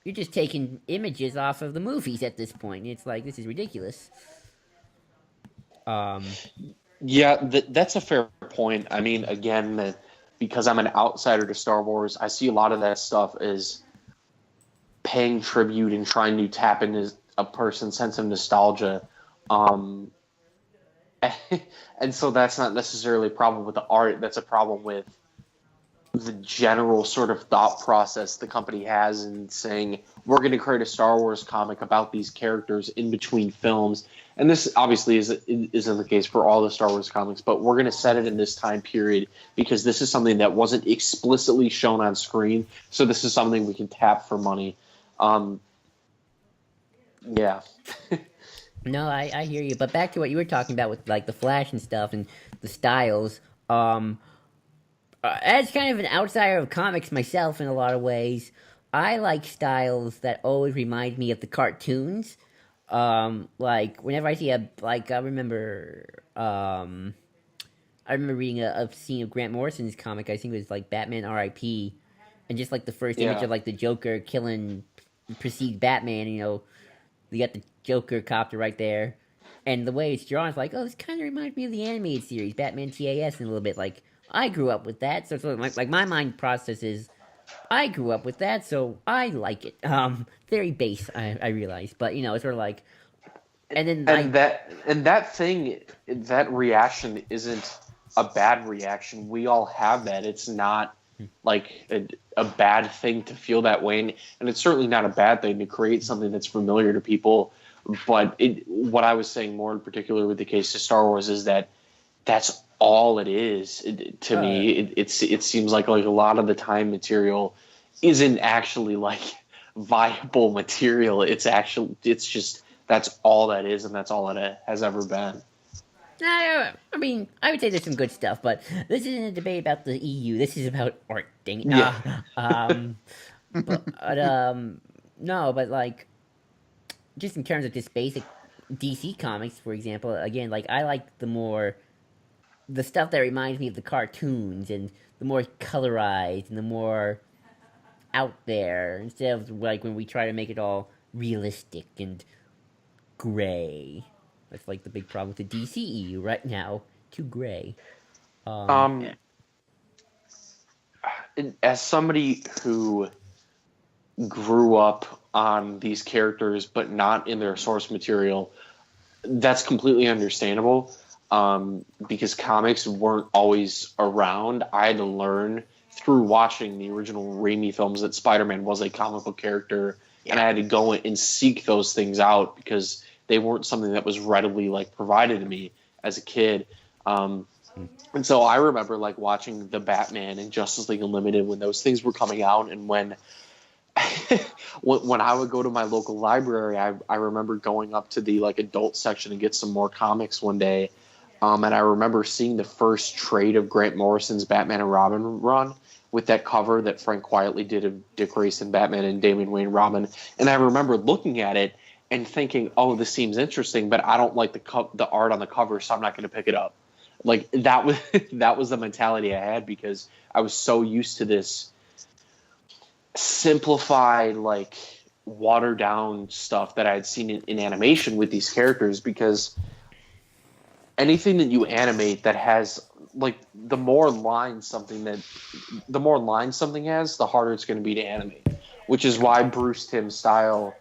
you're just taking images off of the movies at this point. It's like, this is ridiculous. Yeah, that's a fair point. I mean, again, because I'm an outsider to Star Wars, I see a lot of that stuff as paying tribute and trying to tap into a person's sense of nostalgia. And so that's not necessarily a problem with the art. That's a problem with the general sort of thought process the company has in saying, we're going to create a Star Wars comic about these characters in between films. And this obviously isn't the case for all the Star Wars comics, but we're going to set it in this time period because this is something that wasn't explicitly shown on screen. So this is something we can tap for money. Yeah. No, I hear you. But back to what you were talking about with like the Flash and stuff and the styles. As kind of an outsider of comics myself in a lot of ways, I like styles that always remind me of the cartoons. Like whenever I see a like I remember reading a scene of Grant Morrison's comic. I think it was like Batman R.I.P. and just like the first image Yeah. of like the Joker killing perceived Batman. You got the Joker copter right there, and the way it's drawn is like, oh, this kind of reminds me of the animated series Batman TAS in a little bit. Like I grew up with that, so like my mind process is I grew up with that, so I like it. Very base, I realize, but it's sort of like, and then And that reaction isn't a bad reaction. We all have that. It's not like a bad thing to feel that way, and it's certainly not a bad thing to create something that's familiar to people. But what I was saying more in particular with the case of Star Wars is that that's all it is. To me, it seems like a lot of the time material isn't actually like viable material. It's just that's all that is, and that's all it has ever been. I mean, I would say there's some good stuff, but this isn't a debate about the EU. This is about art. Dang it. Yeah. But no, but like, just in terms of just basic DC comics, for example, again, like I like the stuff that reminds me of the cartoons and the more colorized and the more out there instead of like when we try to make it all realistic and gray. That's like the big problem with the DCEU right now. Too gray. Um, as somebody who grew up on these characters but not in their source material, that's completely understandable. Because comics weren't always around. I had to learn through watching the original Raimi films that Spider-Man was a comic book character, and I had to go and seek those things out because they weren't something that was readily like provided to me as a kid. And so I remember like watching the Batman and Justice League Unlimited when those things were coming out, and when when I would go to my local library, I remember going up to the like adult section and get some more comics one day. And I remember seeing the first trade of Grant Morrison's Batman and Robin run with that cover that Frank quietly did of Dick Grayson Batman and Damian Wayne Robin. And I remember looking at it and thinking, oh, this seems interesting, but I don't like the art on the cover, so I'm not going to pick it up. Like that was that was the mentality I had because I was so used to this simplified, like watered down stuff that I had seen in animation with these characters, because anything that you animate that has like the more lines something has, the harder it's going to be to animate, which is why Bruce Timm's style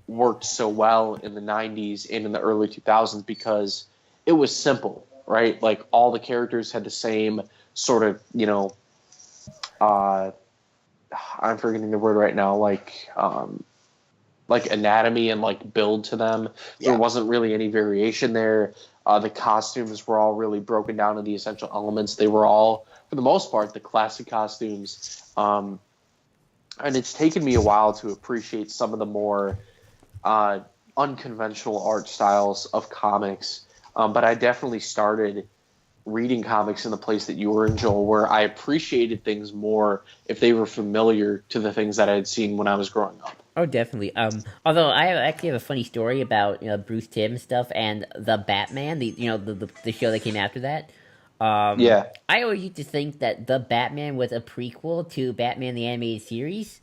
worked so well in the 90s and in the early 2000s, because it was simple, right? Like all the characters had the same sort of, I'm forgetting the word right now, like anatomy and like build to them. Yeah. There wasn't really any variation there. The costumes were all really broken down to the essential elements. They were all, for the most part, the classic costumes. And it's taken me a while to appreciate some of the more unconventional art styles of comics. But I definitely started reading comics in the place that you were in, Joel, where I appreciated things more if they were familiar to the things that I had seen when I was growing up. Oh, definitely. Although I actually have a funny story about Bruce Timm stuff and the Batman, the show that came after that. Yeah. I always used to think that the Batman was a prequel to Batman the Animated Series.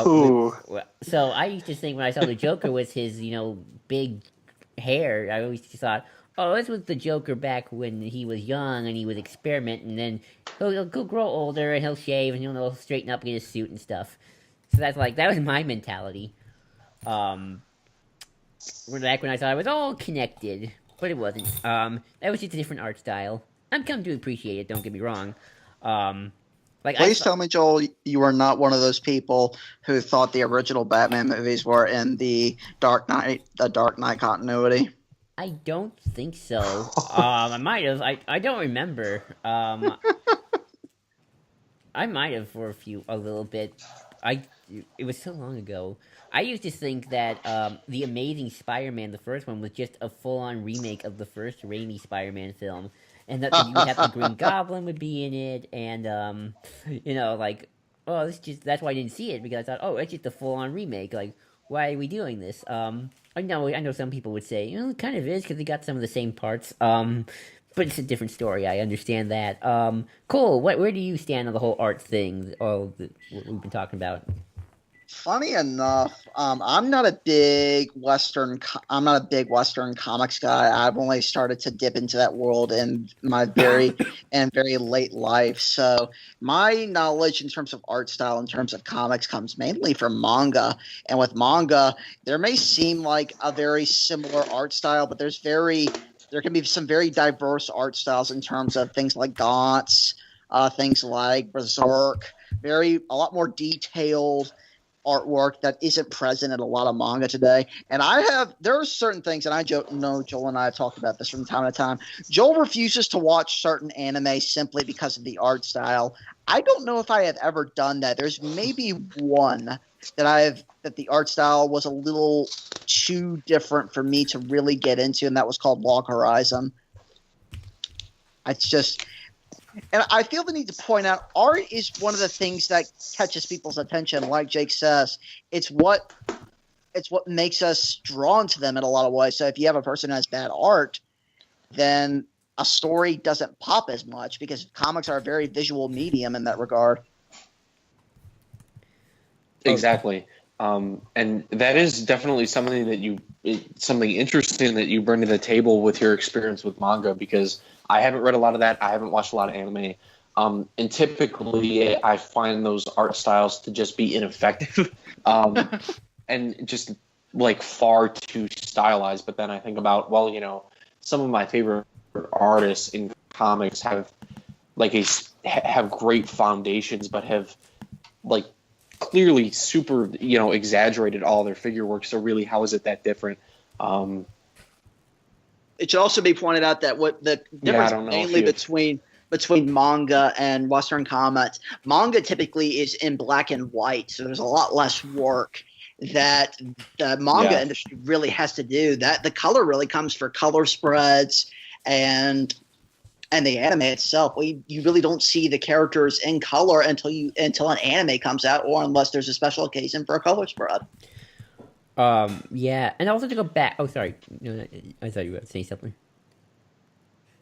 Ooh. So I used to think when I saw the Joker with his big hair, I always just thought, oh, this was the Joker back when he was young and he was experimenting. And then he'll grow older and he'll shave and he'll straighten up in his suit and stuff. So that was my mentality. Back when I thought it was all connected, but it wasn't. That was just a different art style. I'm come to appreciate it. Don't get me wrong. Please tell me, Joel, you are not one of those people who thought the original Batman movies were in the Dark Knight continuity. I don't think so. I might have. I don't remember. I might have for a little bit. it was so long ago. I used to think that the Amazing Spider-Man, the first one, was just a full-on remake of the first Raimi Spider-Man film, and that you would have the Green Goblin would be in it, and like, oh, this just that's why I didn't see it because I thought, oh, it's just a full-on remake. Like, why are we doing this? I know some people would say, it kind of is because they got some of the same parts. But it's a different story. I understand that. Cole, where do you stand on the whole art thing? What we've been talking about. Funny enough, I'm not a big Western comics guy. I've only started to dip into that world in my very late life. So my knowledge in terms of art style, in terms of comics, comes mainly from manga. And with manga, there may seem like a very similar art style, but there can be some very diverse art styles in terms of things like Gaunt's, things like Berserk, a lot more detailed artwork that isn't present in a lot of manga today. And there are certain things, and know Joel and I have talked about this from time to time. Joel refuses to watch certain anime simply because of the art style. I don't know if I have ever done that. There's maybe one that the art style was a little too different for me to really get into, and that was called Log Horizon. It's just, and I feel the need to point out, art is one of the things that catches people's attention. Like Jake says, it's what makes us drawn to them in a lot of ways. So if you have a person who has bad art, then a story doesn't pop as much because comics are a very visual medium in that regard. Exactly. And that is definitely something something interesting that you bring to the table with your experience with manga, because I haven't read a lot of that. I haven't watched a lot of anime. And typically I find those art styles to just be ineffective and just like far too stylized. But then I think about, some of my favorite artists in comics have great foundations, but have like clearly super, exaggerated all their figure work. So really, how is it that different? It should also be pointed out that what the difference mainly between manga and Western comics, manga typically is in black and white, so there's a lot less work that the manga industry really has to do. That the color really comes for color spreads and the anime itself. You really don't see the characters in color until an anime comes out, or unless there's a special occasion for a color spread. Yeah, and also to go back. Oh, sorry. No, I thought you were saying something.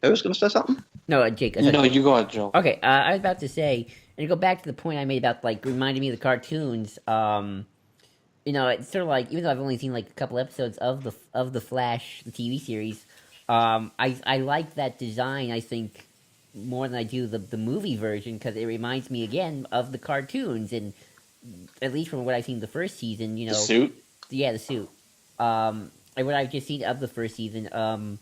I was going to say something. No, Jake. No, you go ahead, Joe. Okay, I was about to say, and to go back to the point I made about reminding me of the cartoons. It's sort of like, even though I've only seen a couple episodes of the Flash, the TV series, I like that design. I think more than I do the movie version, because it reminds me again of the cartoons, and at least from what I've seen the first season, the suit. Yeah, the suit. And what I've just seen of the first season,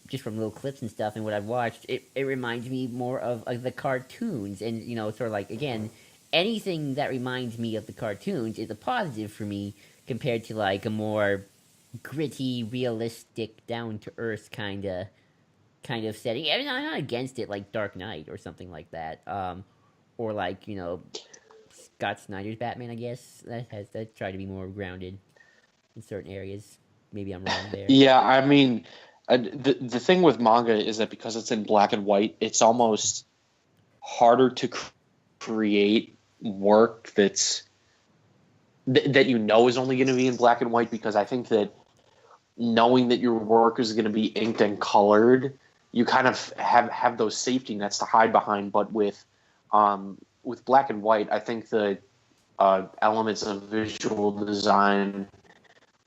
just from little clips and stuff, and what I've watched, it reminds me more of the cartoons, and sort of again, anything that reminds me of the cartoons is a positive for me compared to a more gritty, realistic, down to earth kind of setting. I mean, I'm not against it, like Dark Knight or something like that, or Scott Snyder's Batman. I guess that tried to be more grounded in certain areas. Maybe I'm wrong there. Yeah, I mean, the thing with manga is that because it's in black and white, it's almost harder to create work that is only going to be in black and white, because I think that knowing that your work is going to be inked and colored, you kind of have those safety nets to hide behind. But with black and white, I think the elements of visual design,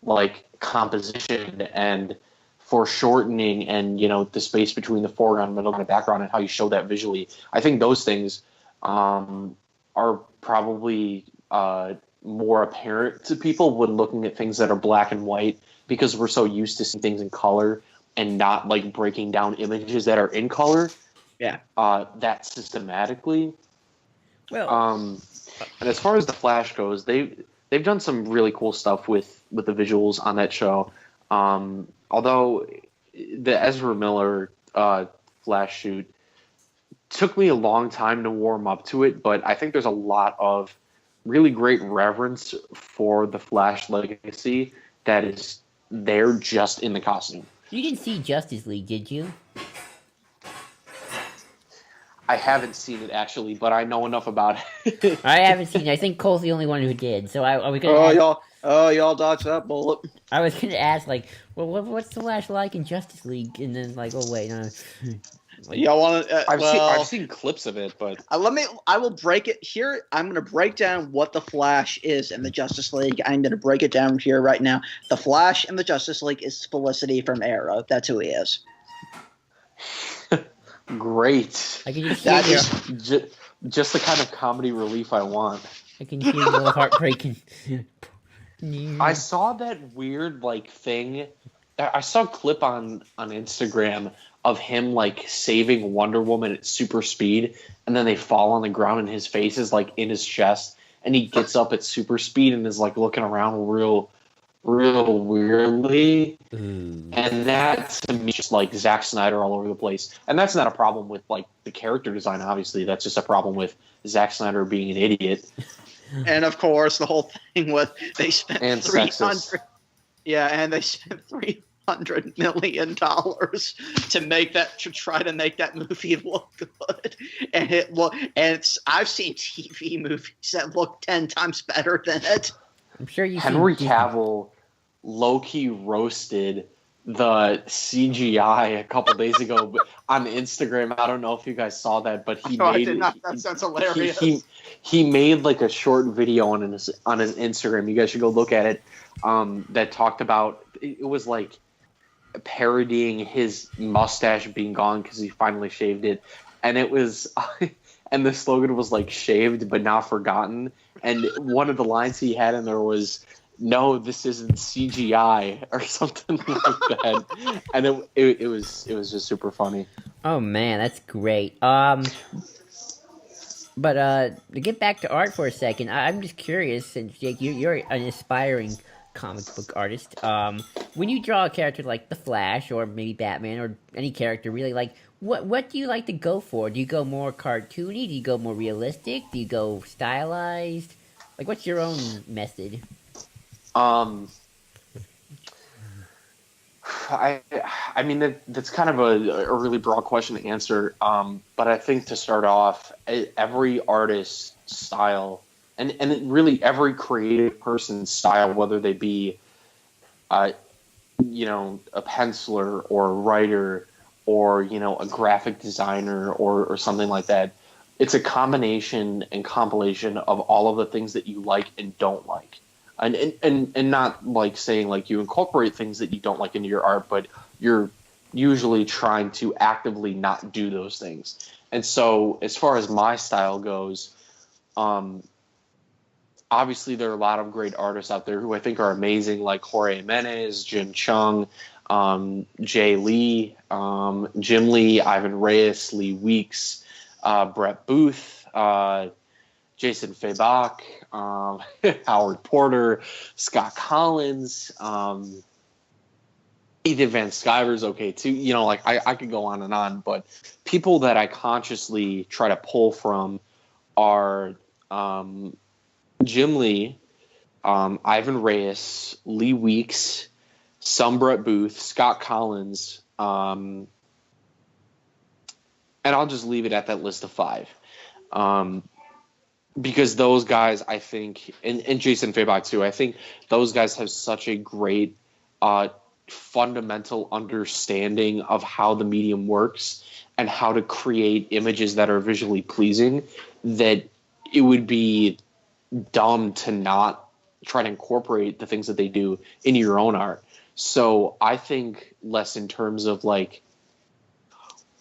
like composition and foreshortening, and the space between the foreground, middle, and the background, and how you show that visually, I think those things are probably more apparent to people when looking at things that are black and white, because we're so used to seeing things in color and not breaking down images that are in color. Yeah. That systematically. Well, and as far as the Flash goes, they've done some really cool stuff with the visuals on that show. Although the Ezra Miller Flash shoot took me a long time to warm up to it, but I think there's a lot of really great reverence for the Flash legacy that is there just in the costume. You didn't see Justice League, did you? I haven't seen it actually, but I know enough about it. I haven't seen it. I think Cole's the only one who did. So I was gonna ask, y'all dodged that bullet. I was gonna ask like, well, what's the Flash like in Justice League? And then like, oh wait, no. Like, Y'all want to? I've seen clips of it, but I will break it here. I'm going to break down what the Flash is in the Justice League. I'm going to break it down here right now. The Flash in the Justice League is Felicity from Arrow. That's who he is. great. I can just That hear is Just the kind of comedy relief I want. I can hear your little heart breaking. I saw that weird like thing. I saw a clip on Instagram of him like saving Wonder Woman at super speed, and then they fall on the ground and his face is like in his chest, and he gets up at super speed and is like looking around real weirdly. Ooh. And that to me is just like Zack Snyder all over the place. And that's not a problem with like the character design, obviously. That's just a problem with Zack Snyder being an idiot. And of course, the whole thing was they spent And $300. sexist. Yeah, and they spent $300 million to try to make that movie look good. And I've seen TV movies that look 10 times better than it. I'm sure you. Henry Cavill low-key roasted the CGI a couple days ago on Instagram. I don't know if you guys saw that, but he I made did not. That sounds hilarious. he made like a short video on his Instagram. You guys should go look at it. That talked about it was like parodying his mustache being gone because he finally shaved it, and it was and the slogan was like shaved but not forgotten. And one of the lines he had in there was, "No, this isn't CGI" or something like that. And it was just super funny. Oh man, that's great. But to get back to art for a second, I'm just curious, since Jake, you're an aspiring comic book artist. When you draw a character like the Flash or maybe Batman or any character, really, like what do you like to go for? Do you go more cartoony? Do you go more realistic? Do you go stylized? Like, what's your own method? I mean that's kind of a really broad question to answer. But I think to start off, every artist's style and really every creative person's style, whether they be, a penciler or a writer or a graphic designer or something like that, it's a combination and compilation of all of the things that you like and don't like. And not like saying like you incorporate things that you don't like into your art, but you're usually trying to actively not do those things. And so as far as my style goes, obviously there are a lot of great artists out there who I think are amazing, like Jorge Jimenez, Jim Chung, Jay Lee, Jim Lee, Ivan Reyes, Lee Weeks, Brett Booth, Jason Fabak, Howard Porter, Scott Collins, Ethan Van Sciver's okay too. I could go on and on, but people that I consciously try to pull from are Jim Lee, Ivan Reyes, Lee Weeks, some Brett Booth, Scott Collins, and I'll just leave it at that list of 5. Because those guys, I think, and Jason Fabak too, I think those guys have such a great fundamental understanding of how the medium works and how to create images that are visually pleasing, that it would be dumb to not try to incorporate the things that they do into your own art. So I think less in terms of like,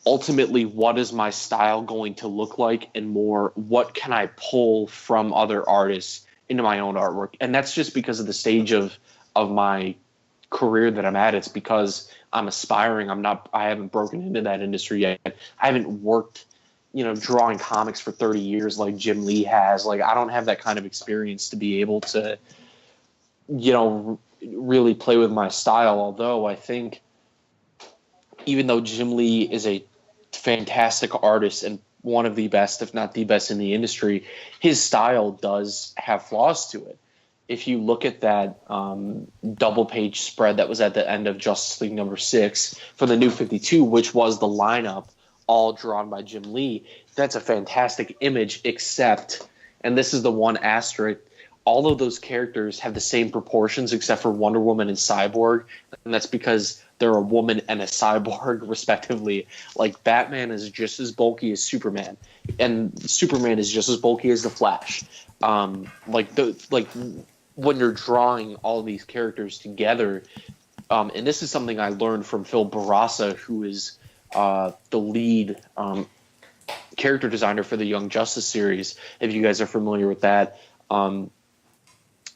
ultimately, what is my style going to look like, and more, what can I pull from other artists into my own artwork? And that's just because of the stage of my career that I'm at. It's because I'm aspiring. I haven't broken into that industry yet. I haven't worked, drawing comics for 30 years like Jim Lee has. Like, I don't have that kind of experience to be able to, really play with my style. Although I think even though Jim Lee is a fantastic artist and one of the best, if not the best in the industry, his style does have flaws to it. If you look at that double-page spread that was at the end of Justice League #6 for the New 52, which was the lineup all drawn by Jim Lee, that's a fantastic image, except, and this is the one asterisk, all of those characters have the same proportions except for Wonder Woman and Cyborg, and that's because they're a woman and a cyborg, respectively. Like, Batman is just as bulky as Superman, and Superman is just as bulky as the Flash. When you're drawing all of these characters together, and this is something I learned from Phil Barassa, who is the lead character designer for the Young Justice series, if you guys are familiar with that.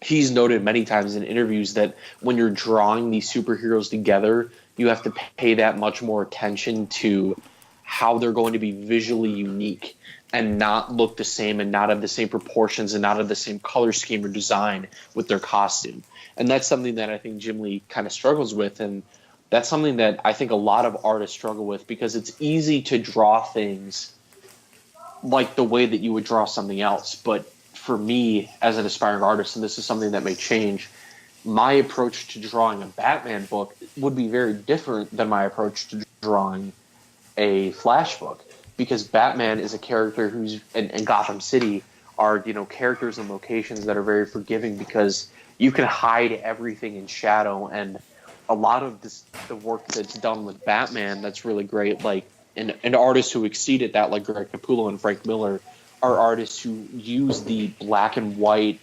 He's noted many times in interviews that when you're drawing these superheroes together, you have to pay that much more attention to how they're going to be visually unique and not look the same and not have the same proportions and not have the same color scheme or design with their costume. And that's something that I think Jim Lee kind of struggles with, and that's something that I think a lot of artists struggle with, because it's easy to draw things like the way that you would draw something else. But for me, as an aspiring artist, and this is something that may change, my approach to drawing a Batman book would be very different than my approach to drawing a Flash book, because Batman is a character who's in Gotham City are, characters and locations that are very forgiving, because you can hide everything in shadow. And a lot of the work that's done with Batman that's really great, like an artist who exceed at that, like Greg Capullo and Frank Miller, are artists who use the black and white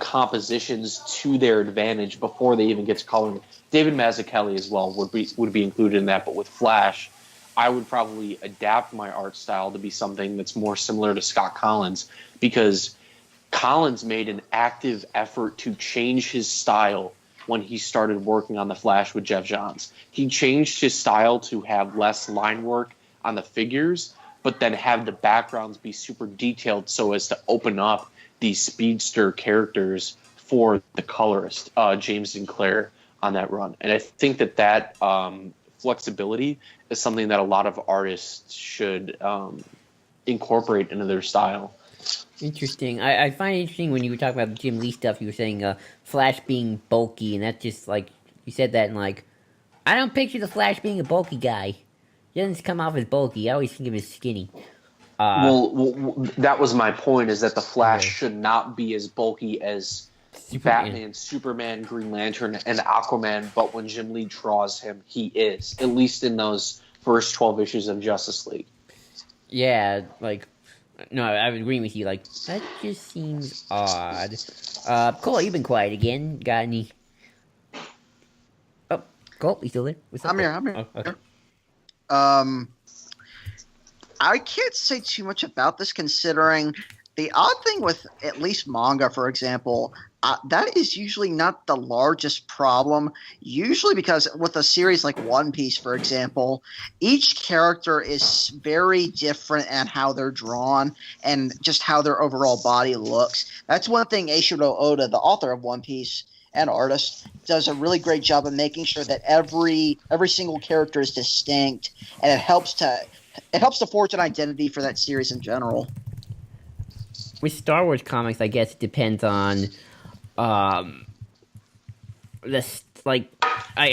compositions to their advantage before they even get to coloring. David Mazzucchelli as well would be included in that. But with Flash, I would probably adapt my art style to be something that's more similar to Scott Collins, because Collins made an active effort to change his style when he started working on The Flash with Jeff Johns. He changed his style to have less line work on the figures, but then have the backgrounds be super detailed so as to open up these speedster characters for the colorist, James Sinclair, on that run. And I think that flexibility is something that a lot of artists should incorporate into their style. Interesting. I find it interesting when you were talking about the Jim Lee stuff, you were saying Flash being bulky, and that's just like, you said that, and like, I don't picture the Flash being a bulky guy. He doesn't come off as bulky. I always think of him as skinny. That was my point, is that the Flash should not be as bulky as Batman, Superman, Green Lantern, and Aquaman, but when Jim Lee draws him, he is, at least in those first 12 issues of Justice League. Yeah, like, no, I would agree with you, like, that just seems odd. Cole, you've been quiet again. Got any... Oh, Cole, you still there? What's up? I'm here. Oh, okay. I can't say too much about this, considering the odd thing with at least manga, for example, that is usually not the largest problem. Usually, because with a series like One Piece, for example, each character is very different in how they're drawn and just how their overall body looks. That's one thing Eiichiro Oda, the author of One Piece and artist, does a really great job of making sure that every single character is distinct, and it helps to forge an identity for that series in general. With Star Wars comics, I guess it depends on I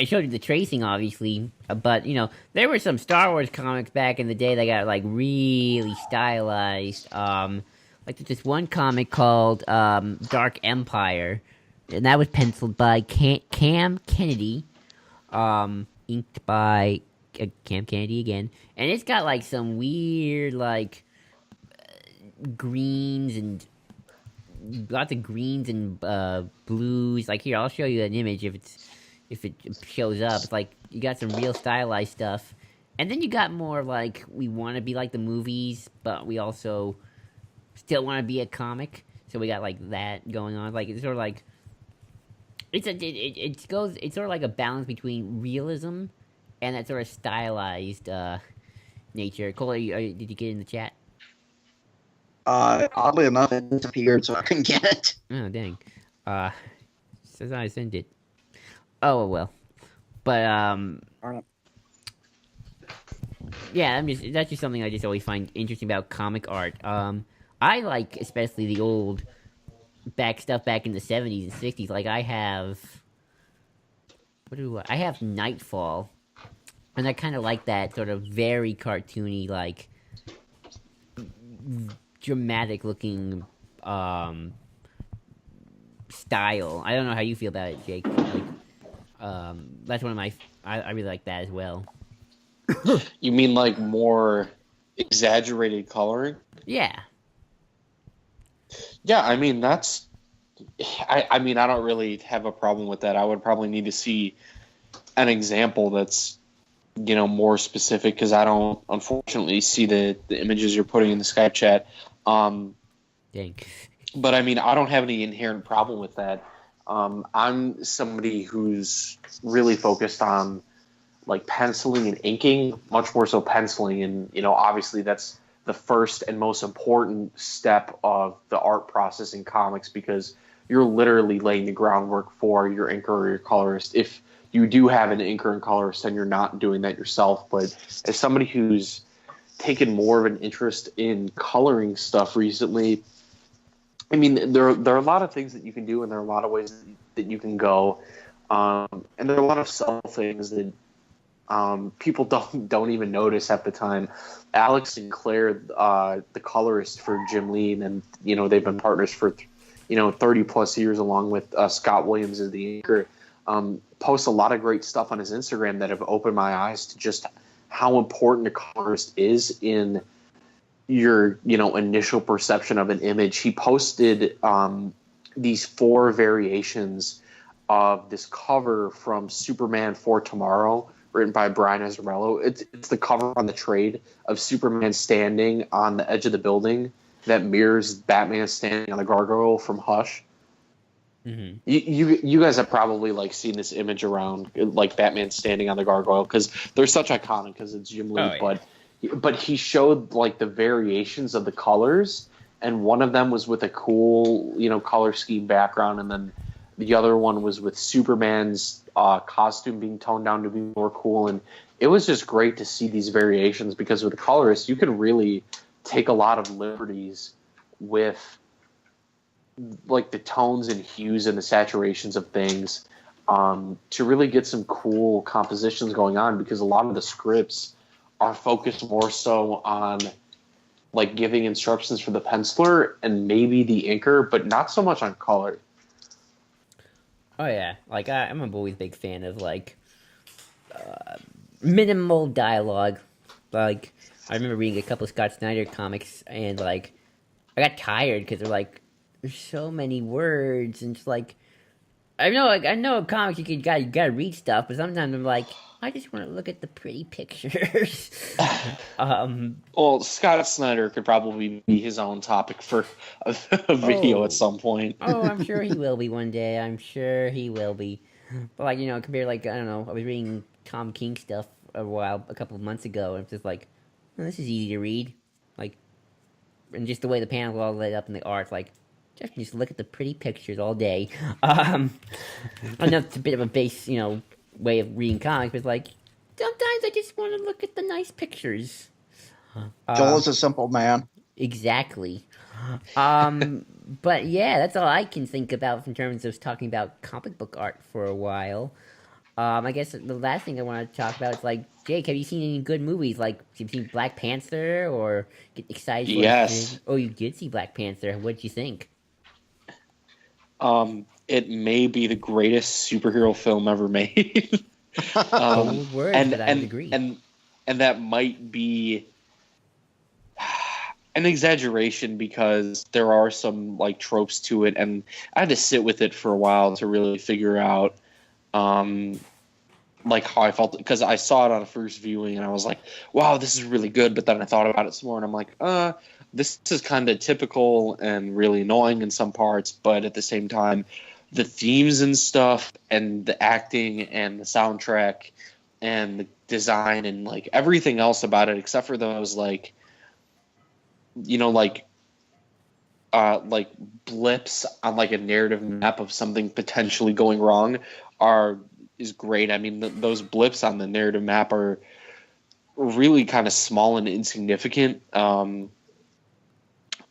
showed you the tracing, obviously, but there were some Star Wars comics back in the day that got like really stylized. Like there's this one comic called Dark Empire, and that was penciled by Cam Kennedy, inked by Cam Kennedy again, and it's got like some weird like greens and lots of greens and blues. Like here, I'll show you an image if it shows up. It's like you got some real stylized stuff, and then you got more like we want to be like the movies, but we also still want to be a comic. So we got like that going on. Like it's sort of like it's sort of like a balance between realism and that sort of stylized nature. Cole, did you get in the chat? Oddly enough, it disappeared, so I couldn't get it. Oh, dang. Says I sent it. Oh, well. But, yeah, that's just something I just always find interesting about comic art. I like especially the old back in the 70s and 60s. Like I have I have Nightfall, and I kind of like that sort of very cartoony, like dramatic looking style. I don't know how you feel about it, Jake. Like, that's one of my. I really like that as well. You mean like more exaggerated coloring? Yeah. Yeah, I mean that's. I mean I don't really have a problem with that. I would probably need to see an example that's more specific because I don't unfortunately see the images you're putting in the Skype chat. Dang. But I mean I don't have any inherent problem with that. I'm somebody who's really focused on like penciling and inking, much more so penciling, and obviously that's the first and most important step of the art process in comics because you're literally laying the groundwork for your inker or your colorist. If you do have an inker and colorist, then you're not doing that yourself. But as somebody who's taken more of an interest in coloring stuff recently, I mean, there are a lot of things that you can do, and there are a lot of ways that you can go, and there are a lot of subtle things that people don't even notice at the time. Alex Sinclair, the colorist for Jim Lee, and they've been partners for 30 plus years, along with Scott Williams as the inker. Posts a lot of great stuff on his Instagram that have opened my eyes to just how important a colorist is in your initial perception of an image. He posted these 4 variations of this cover from Superman for Tomorrow, written by Brian Azzarello. It's the cover on the trade of Superman standing on the edge of the building that mirrors Batman standing on the gargoyle from Hush. Mm-hmm. You guys have probably like seen this image around, like Batman standing on the gargoyle, because they're such iconic because it's Jim Lee. Oh, yeah. But he showed like the variations of the colors, and one of them was with a cool color scheme background, and then the other one was with Superman's costume being toned down to be more cool. And it was just great to see these variations because with the colorist, you can really take a lot of liberties with like the tones and hues and the saturations of things to really get some cool compositions going on, because a lot of the scripts are focused more so on like giving instructions for the penciler and maybe the inker, but not so much on color. Oh yeah, like I'm always a big fan of like minimal dialogue. Like I remember reading a couple of Scott Snyder comics, and like I got tired because they're like there's so many words, and it's like I know comics you gotta read stuff, but sometimes I'm like I just want to look at the pretty pictures. Well, Scott Snyder could probably be his own topic for a video at some point. Oh, I'm sure he will be one day. I'm sure he will be. But like compared like I don't know, I was reading Tom King stuff a couple of months ago, and it's just like, oh, this is easy to read, like, and just the way the panels all lit up in the art, like, just look at the pretty pictures all day. I know it's a bit of a base, way of reading comics, but like sometimes I just want to look at the nice pictures. Joel is a simple man. Exactly. But yeah, that's all I can think about in terms of talking about comic book art for a while. I guess the last thing I want to talk about is like, Jake, have you seen any good movies? Like, have you seen Black Panther or get excited for Yes. Oh, you did see Black Panther. What'd you think? It may be the greatest superhero film ever made. Bold words, but I would agree. And that might be an exaggeration because there are some like tropes to it, and I had to sit with it for a while to really figure out like how I felt, because I saw it on a first viewing and I was like, wow, this is really good, but then I thought about it some more and I'm like, this is kind of typical and really annoying in some parts, but at the same time the themes and stuff and the acting and the soundtrack and the design and like everything else about it except for those like like blips on like a narrative map of something potentially going wrong is great. I mean, those blips on the narrative map are really kind of small and insignificant.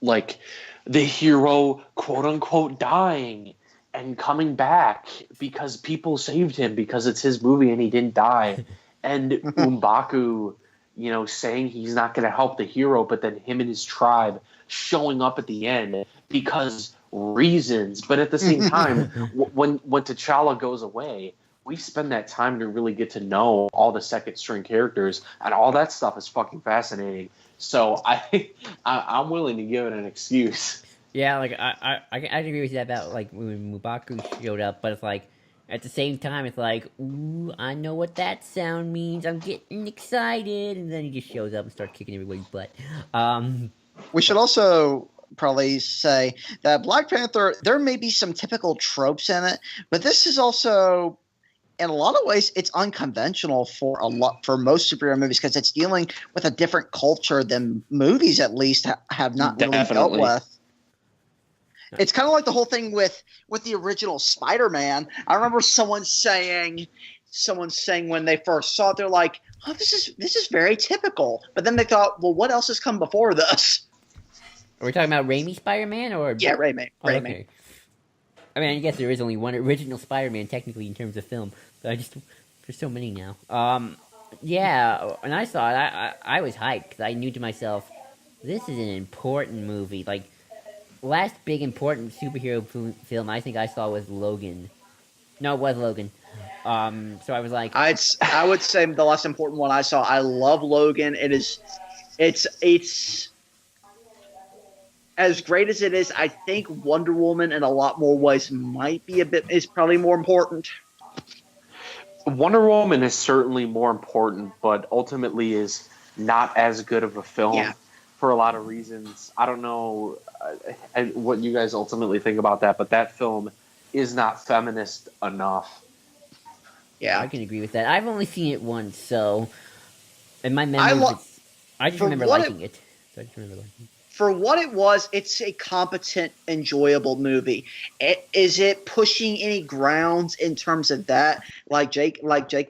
Like the hero, quote unquote, dying and coming back because people saved him because it's his movie and he didn't die. And M'Baku, saying he's not going to help the hero, but then him and his tribe showing up at the end because reasons. But at the same time, when T'Challa goes away, we spend that time to really get to know all the second string characters, and all that stuff is fucking fascinating. So I'm willing to give it an excuse. Yeah, like I agree with you about like when M'Baku showed up, but it's like at the same time it's like, ooh, I know what that sound means. I'm getting excited, and then he just shows up and starts kicking everybody's butt. We should also probably say that Black Panther, there may be some typical tropes in it, but this is also, in a lot of ways, it's unconventional for most superhero movies because it's dealing with a different culture than movies at least have not really dealt with. It's kind of like the whole thing with the original Spider-Man. I remember someone saying when they first saw it, they're like, "Oh, this is very typical." But then they thought, "Well, what else has come before this?" Are we talking about Raimi Spider-Man or? Yeah, Raimi. Oh, okay. I mean, I guess there is only one original Spider-Man technically in terms of film, but there's so many now. Yeah, when I saw it, I was hyped because I knew to myself, this is an important movie. Like, last big important superhero film I think I saw was Logan. No, it was Logan. So I was like, I would say the last important one I saw. I love Logan. It's as great as it is. I think Wonder Woman in a lot more ways is probably more important. Wonder Woman is certainly more important, but ultimately is not as good of a film for a lot of reasons. I don't know what you guys ultimately think about that, but that film is not feminist enough. Yeah, I can agree with that. I've only seen it once, so in my memory, I just remember liking it. For what it was, it's a competent, enjoyable movie. Is it pushing any grounds in terms of that? Like Jake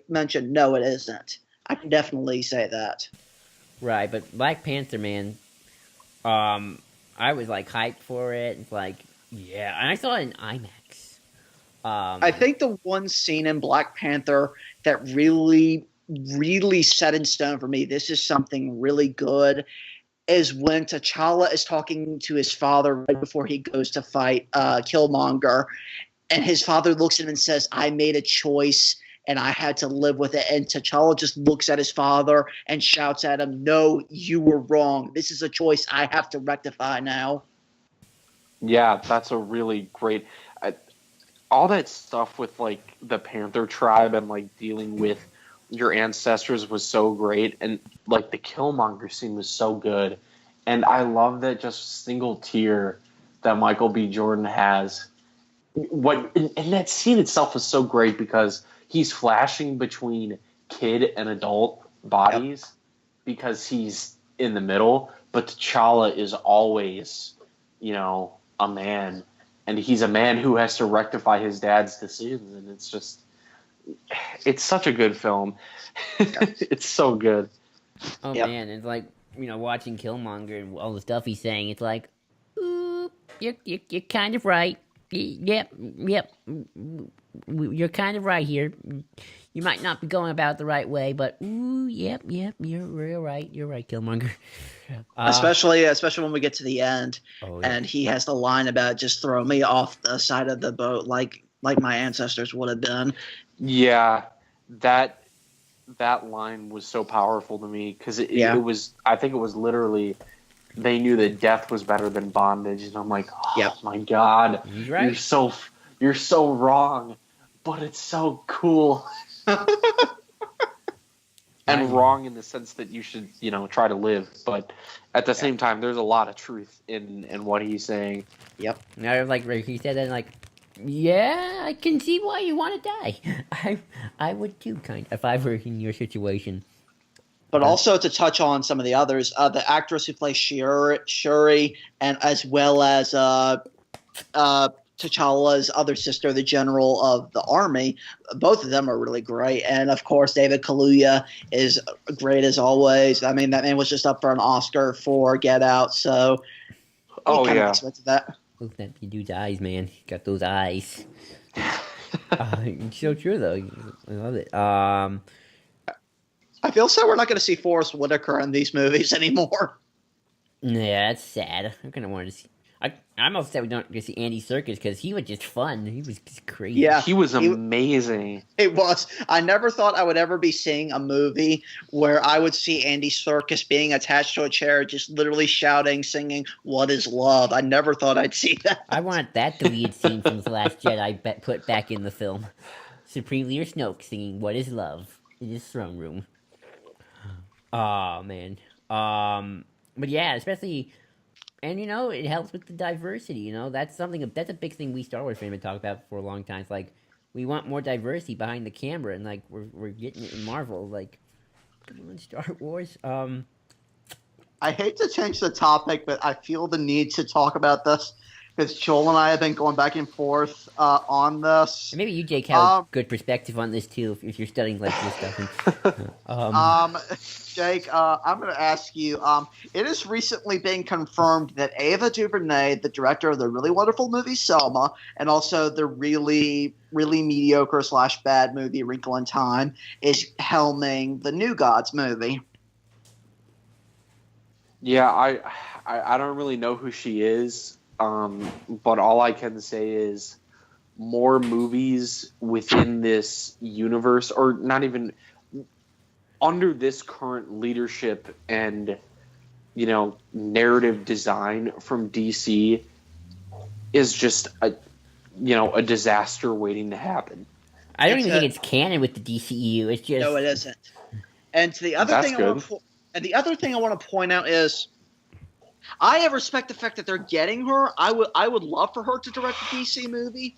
mentioned, no, it isn't. I can definitely say that. Right, but Black Panther, man, I was like hyped for it. It's like, yeah, and I saw it in IMAX. I think the one scene in Black Panther that really, really set in stone for me, this is something really good, is when T'Challa is talking to his father right before he goes to fight Killmonger, and his father looks at him and says, "I made a choice and I had to live with it." And T'Challa just looks at his father and shouts at him, "No, you were wrong. This is a choice I have to rectify now." Yeah, that's a really great... all that stuff with, like, the Panther tribe and, like, dealing with your ancestors was so great. And, like, the Killmonger scene was so good. And I love that just single tear that Michael B. Jordan has. And that scene itself is so great because he's flashing between kid and adult bodies because he's in the middle, but T'Challa is always, a man, and he's a man who has to rectify his dad's decisions, and it's such a good film. It's so good. Oh man, it's like, watching Killmonger and all the stuff he's saying, it's like, ooh, you're kind of right. Yep, you're kind of right here. You might not be going about it the right way, but ooh, yep, you're real right. You're right, Killmonger. Especially when we get to the end, and he has the line about just throw me off the side of the boat like my ancestors would have done. Yeah, that line was so powerful to me because it was. I think it was literally, they knew that death was better than bondage, and I'm like, oh my God, right. You're so wrong, but it's so cool. And wrong in the sense that you should, try to live, but at the same time, there's a lot of truth in what he's saying. Yep. Now, like he said that, like, yeah, I can see why you want to die. I would too, kind of, if I were in your situation. But also to touch on some of the others, the actress who plays Shuri, and as well as T'Challa's other sister, the general of the army. Both of them are really great. And, of course, David Kaluuya is great as always. I mean, that man was just up for an Oscar for Get Out, so we kind of expected that. Look at that dude's eyes, man. He got those eyes. It's so true, though. I love it. I feel so we're not going to see Forrest Whitaker in these movies anymore. Yeah, that's sad. I kind of wanted to see. I'm upset we don't get to see Andy Serkis because he was just fun. He was just crazy. Yeah, he was amazing. It was. I never thought I would ever be seeing a movie where I would see Andy Serkis being attached to a chair, just literally shouting, singing, "What is love?" I never thought I'd see that. I want that deleted scene from The Last Jedi put back in the film. Supreme Leader Snoke singing "What is love" in his throne room. Oh man. But yeah, especially. And, it helps with the diversity, That's that's a big thing we Star Wars fans have talked about for a long time. It's like, we want more diversity behind the camera, and, like, we're getting it in Marvel. Like, come on, Star Wars. I hate to change the topic, but I feel the need to talk about this because Joel and I have been going back and forth on this. And maybe you, Jake, have a good perspective on this, too, if you're studying, like, this stuff. Jake, I'm going to ask you, it has recently been confirmed that Ava DuVernay, the director of the really wonderful movie Selma, and also the really, really mediocre / bad movie Wrinkle in Time, is helming the New Gods movie. Yeah, I don't really know who she is, but all I can say is more movies within this universe, or not even under this current leadership and narrative design from DC is just a disaster waiting to happen. I don't even think it's canon with the DCEU. It's just no, it isn't. And the other thing I want to point out is, I respect the fact that they're getting her. I would love for her to direct a DC movie.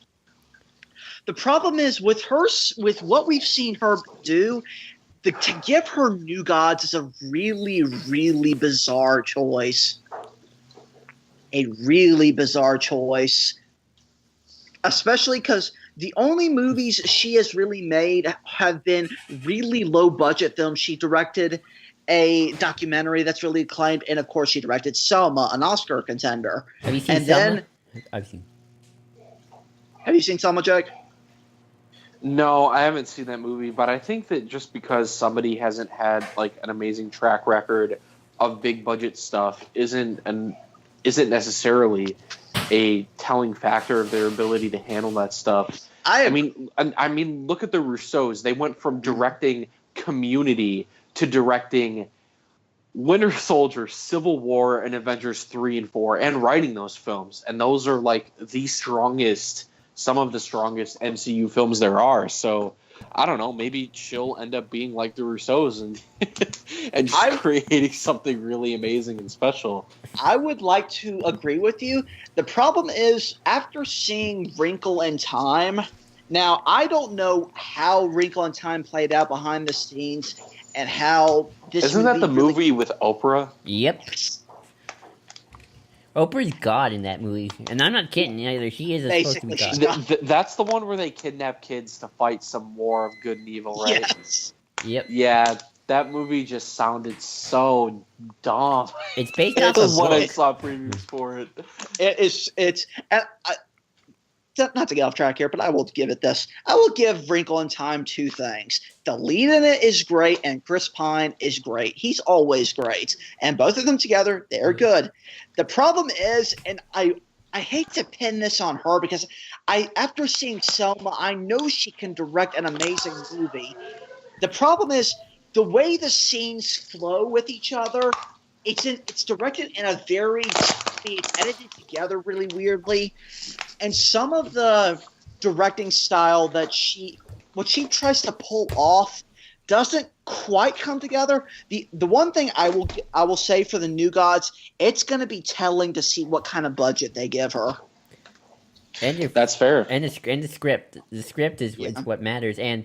The problem is with what we've seen her do. To give her New Gods is a really, really bizarre choice. A really bizarre choice. Especially because the only movies she has really made have been really low-budget films. She directed a documentary that's really acclaimed, and of course she directed Selma, an Oscar contender. Have you seen Selma? I've seen. Have you seen Selma, Jake? No, I haven't seen that movie, but I think that just because somebody hasn't had like an amazing track record of big budget stuff isn't necessarily a telling factor of their ability to handle that stuff. I mean, look at the Russos. They went from directing Community to directing Winter Soldier, Civil War, and Avengers 3 and 4, and writing those films. And those are like some of the strongest MCU films there are. So I don't know, maybe she'll end up being like the Russos and and just creating something really amazing and special. I would like to agree with you. The problem is, after seeing Wrinkle in Time, now I don't know how Wrinkle in Time played out behind the scenes and how this Isn't that the movie with Oprah? Yep. Oprah's God in that movie, and I'm not kidding either. She is supposed to be God. That's the one where they kidnap kids to fight some war of good and evil, right? Yes. Yep. Yeah, that movie just sounded so dumb. It's based off of what I saw previews for it. It's not to get off track here, but I will give it this. I will give Wrinkle in Time two things. The lead in it is great, and Chris Pine is great. He's always great. And both of them together, they're good. The problem is, and I hate to pin this on her because after seeing Selma, I know she can direct an amazing movie. The problem is the way the scenes flow with each other. It's directed in a very it's edited together really weirdly, and some of the directing style that what she tries to pull off doesn't quite come together. The one thing I will say for the New Gods, it's going to be telling to see what kind of budget they give her. And that's fair. And the script. The script is what matters. And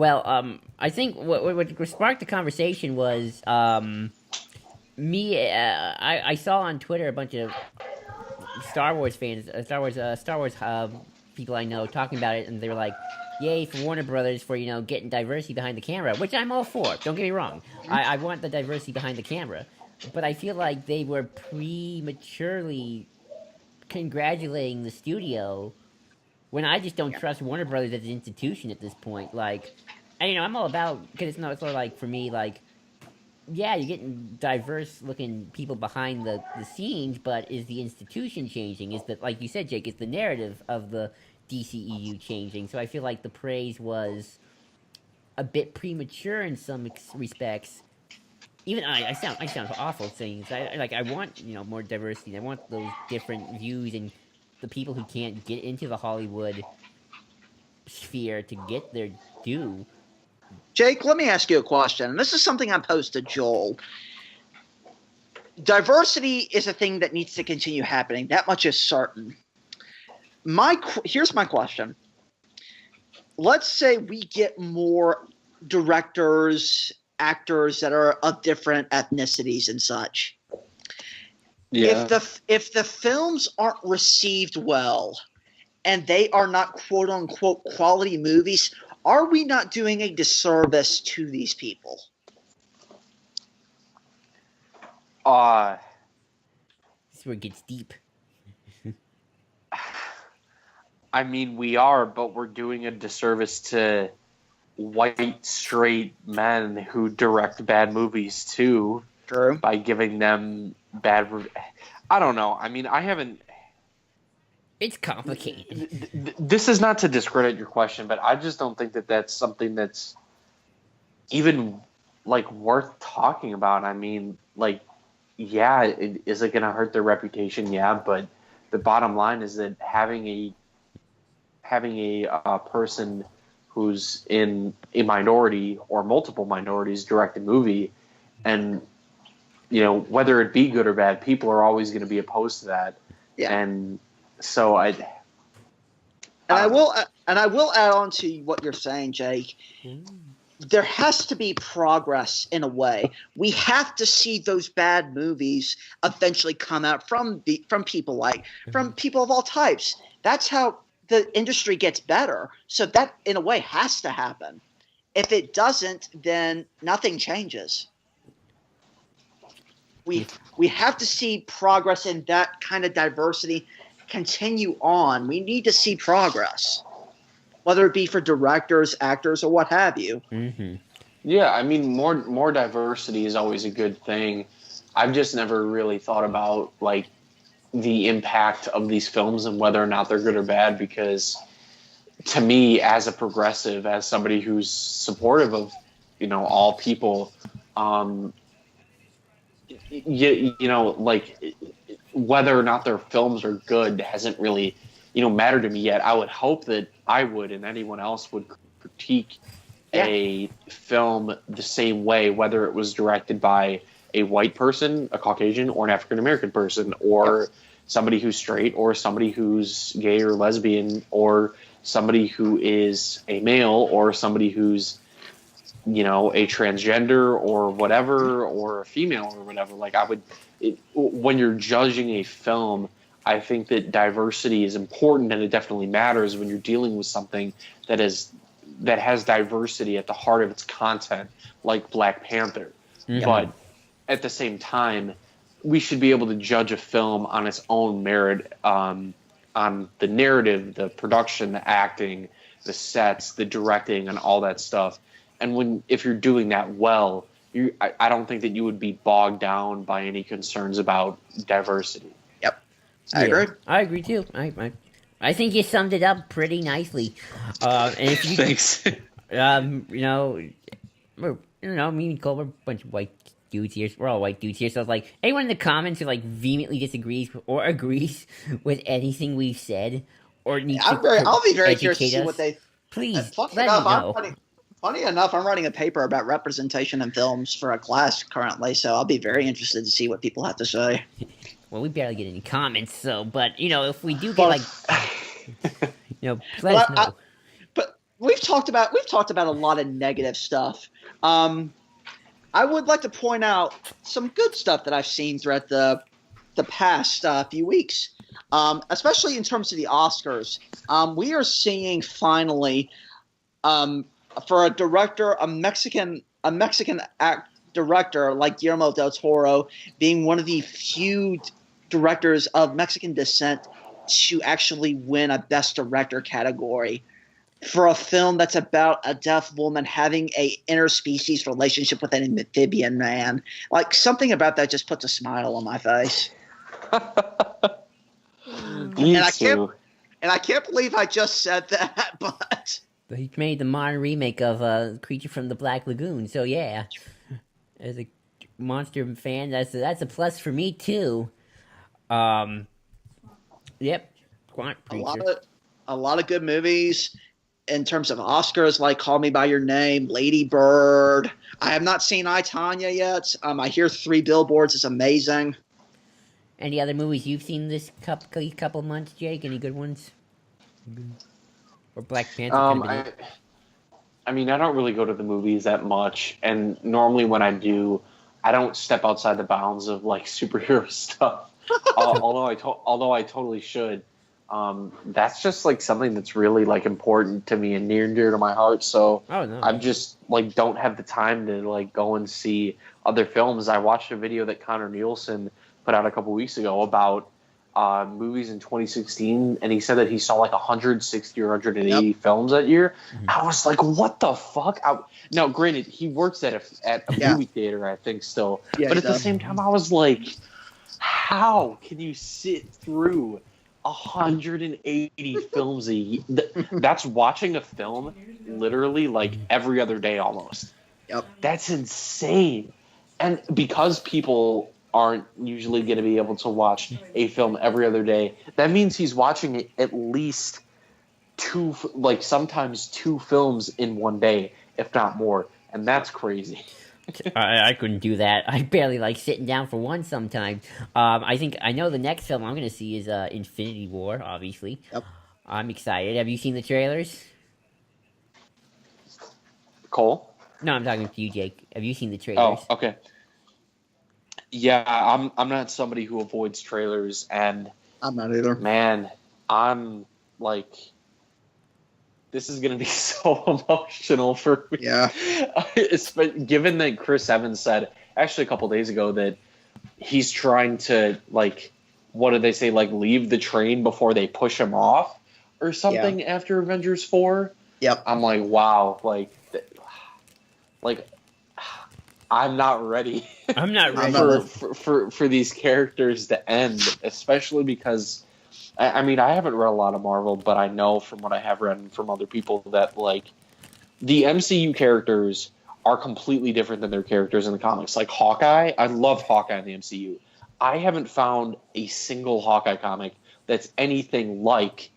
I think what sparked the conversation was I saw on Twitter a bunch of Star Wars fans, Star Wars people I know talking about it, and they were like, "Yay for Warner Brothers for getting diversity behind the camera," which I'm all for. Don't get me wrong, I want the diversity behind the camera, but I feel like they were prematurely congratulating the studio when I just don't trust Warner Brothers as an institution at this point. Like, I'm all about because it's sort of like for me like yeah, you're getting diverse looking people behind the scenes, but is the institution changing? Is that, like you said, Jake, is the narrative of the DCEU changing? So I feel like the praise was a bit premature in some respects. Even I sound awful saying this. I want more diversity. I want those different views and the people who can't get into the Hollywood sphere to get their due. Jake, let me ask you a question. And this is something I posed to Joel. Diversity is a thing that needs to continue happening. That much is certain. Here's my question. Let's say we get more directors, actors that are of different ethnicities and such. Yeah. If the films aren't received well and they are not quote unquote quality movies, are we not doing a disservice to these people? This is where it gets deep. I mean, we are, but we're doing a disservice to white, straight men who direct bad movies, too. True. By giving them bad... I don't know. I mean, I haven't... It's complicated. This is not to discredit your question, but I just don't think that that's something that's even, like, worth talking about. I mean, like, yeah, is it going to hurt their reputation? Yeah, but the bottom line is that having a person who's in a minority or multiple minorities direct a movie, and whether it be good or bad, people are always going to be opposed to that. Yeah. And so I will add on to what you're saying, Jake. There has to be progress in a way. We have to see those bad movies eventually come out from people from people of all types. That's how the industry gets better. So that, in a way, has to happen. If it doesn't, then nothing changes. We have to see progress in that kind of diversity continue on. We need to see progress, whether it be for directors, actors, or what have you. Mm-hmm. Yeah, I mean, more diversity is always a good thing. I've just never really thought about like the impact of these films and whether or not they're good or bad, because to me, as a progressive, as somebody who's supportive of all people, like whether or not their films are good hasn't really mattered to me yet. I would hope that I would and anyone else would critique a film the same way, whether it was directed by a white person, a Caucasian, or an African American person, or somebody who's straight, or somebody who's gay or lesbian, or somebody who is a male, or somebody who's a transgender or whatever, or a female or whatever. Like when you're judging a film, I think that diversity is important, and it definitely matters when you're dealing with something that has diversity at the heart of its content, like Black Panther. Mm-hmm. But at the same time, we should be able to judge a film on its own merit, on the narrative, the production, the acting, the sets, the directing, and all that stuff. And if you're doing that well, I don't think that you would be bogged down by any concerns about diversity. Yep, I agree. I agree too. I think you summed it up pretty nicely. And if you, Thanks. me and Cole, we're a bunch of white dudes here. We're all white dudes here. So it's like, anyone in the comments who like vehemently disagrees or agrees with anything we've said, or needs I'll be very curious to see what they. Please let me know. Funny enough, I'm writing a paper about representation in films for a class currently, so I'll be very interested to see what people have to say. Well, we barely get any comments, but if we do get let us know. But we've talked about a lot of negative stuff. I would like to point out some good stuff that I've seen throughout the past few weeks. especially in terms of the Oscars. We are seeing finally, for a director, a Mexican director like Guillermo del Toro, being one of the few directors of Mexican descent to actually win a Best Director category for a film that's about a deaf woman having a interspecies relationship with an amphibian man. Like, something about that just puts a smile on my face. Me and too. I can't believe I just said that, but He made the modern remake of Creature from the Black Lagoon, so yeah. As a monster fan, that's a plus for me too. Yep. Squat Creature. a lot of good movies in terms of Oscars, like Call Me by Your Name, Lady Bird. I have not seen I, Tonya yet. I hear Three Billboards is amazing. Any other movies you've seen this couple months, Jake? Any good ones? Or Black Panther? I mean, I don't really go to the movies that much, and normally when I do, I don't step outside the bounds of like superhero stuff. although I totally should. That's just like something that's really like important to me and near and dear to my heart. So I'm just like don't have the time to like go and see other films. I watched a video that Connor Nielsen put out a couple weeks ago about movies in 2016, and he said that he saw like 160 or 180 films that year. Mm-hmm. I was like, what the fuck? Now, granted, he works at a movie theater, I think, still. But at the same time, I was like, how can you sit through 180 films a year? That's watching a film literally like every other day almost. Yep. That's insane. And because people aren't usually going to be able to watch a film every other day, that means he's watching it at least sometimes two films in one day, if not more. And that's crazy. I couldn't do that. I barely like sitting down for one sometimes. I know the next film I'm going to see is Infinity War, obviously. Yep. I'm excited. Have you seen the trailers? Cole? No, I'm talking to you, Jake. Have you seen the trailers? Oh, okay. Yeah, I'm not somebody who avoids trailers, and I'm not either. Man, I'm like, this is gonna be so emotional for me. Yeah. Given that Chris Evans said actually a couple days ago that he's trying to like, what did they say? Like leave the train before they push him off or something after Avengers 4. Yep. I'm like, wow, like I'm not ready. I'm not ready for these characters to end, especially because I mean I haven't read a lot of Marvel, but I know from what I have read from other people that like the MCU characters are completely different than their characters in the comics. Like Hawkeye, I love Hawkeye in the MCU. I haven't found a single Hawkeye comic that's anything like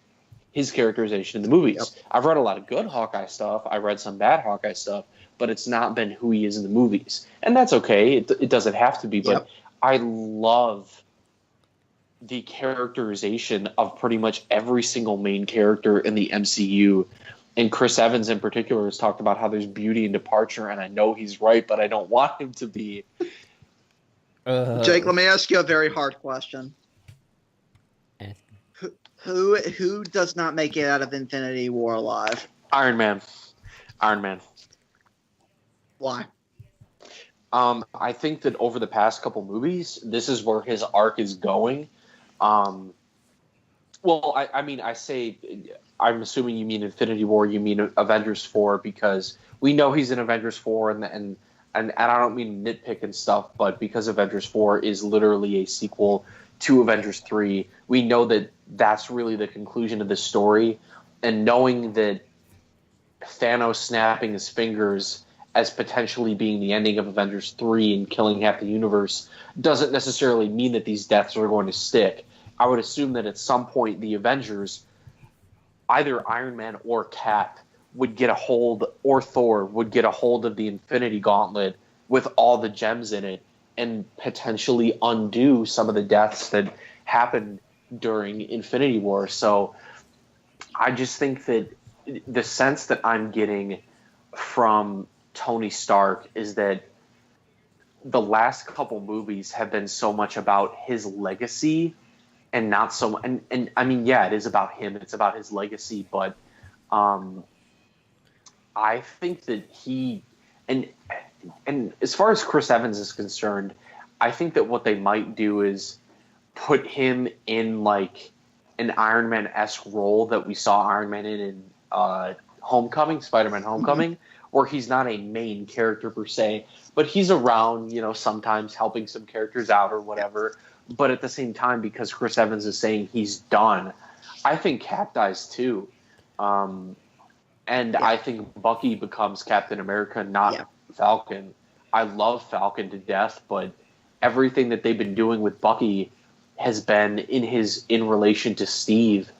his characterization in the movies. Yep. I've read a lot of good Hawkeye stuff. I read some bad Hawkeye stuff, but it's not been who he is in the movies. And that's okay. It doesn't have to be, but I love the characterization of pretty much every single main character in the MCU. And Chris Evans in particular has talked about how there's beauty in departure, and I know he's right, but I don't want him to be. Jake, let me ask you a very hard question. Who does not make it out of Infinity War alive? Iron Man. Why? I think that over the past couple movies, this is where his arc is going. Well, I mean, I'm assuming you mean Infinity War, you mean Avengers 4, because we know he's in Avengers 4, and I don't mean nitpick and stuff, but because Avengers 4 is literally a sequel to Avengers 3, we know that that's really the conclusion of the story, and knowing that Thanos snapping his fingers as potentially being the ending of Avengers 3 and killing half the universe doesn't necessarily mean that these deaths are going to stick. I would assume that at some point the Avengers, either Iron Man or Cap, would get a hold, or Thor would get a hold of the Infinity Gauntlet with all the gems in it and potentially undo some of the deaths that happened during Infinity War. So I just think that the sense that I'm getting from Tony Stark is that the last couple movies have been so much about his legacy and not so. And I mean, yeah, it is about him. It's about his legacy, but um, I think that and and as far as Chris Evans is concerned, I think that what they might do is put him in like an Iron Man-esque role that we saw Iron Man in Homecoming, Spider-Man Homecoming, where he's not a main character per se, but he's around, sometimes helping some characters out or whatever. But at the same time, because Chris Evans is saying he's done, I think Cap dies too. And I think Bucky becomes Captain America, not Falcon. I love Falcon to death, but everything that they've been doing with Bucky has been in relation to Steve.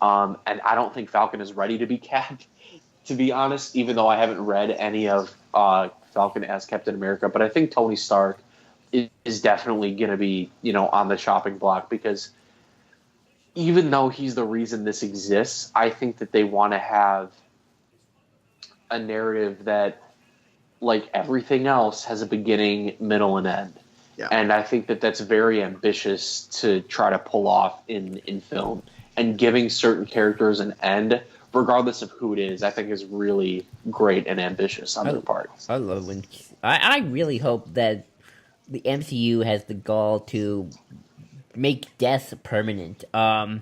And I don't think Falcon is ready to be Cap, to be honest, even though I haven't read any of Falcon as Captain America. But I think Tony Stark is definitely going to be, on the chopping block, because even though he's the reason this exists, I think that they want to have a narrative that, like everything else, has a beginning, middle, and end. Yeah. And I think that that's very ambitious to try to pull off in film. And giving certain characters an end, regardless of who it is, I think is really great and ambitious on their part. I love when I really hope that the MCU has the gall to make death permanent. I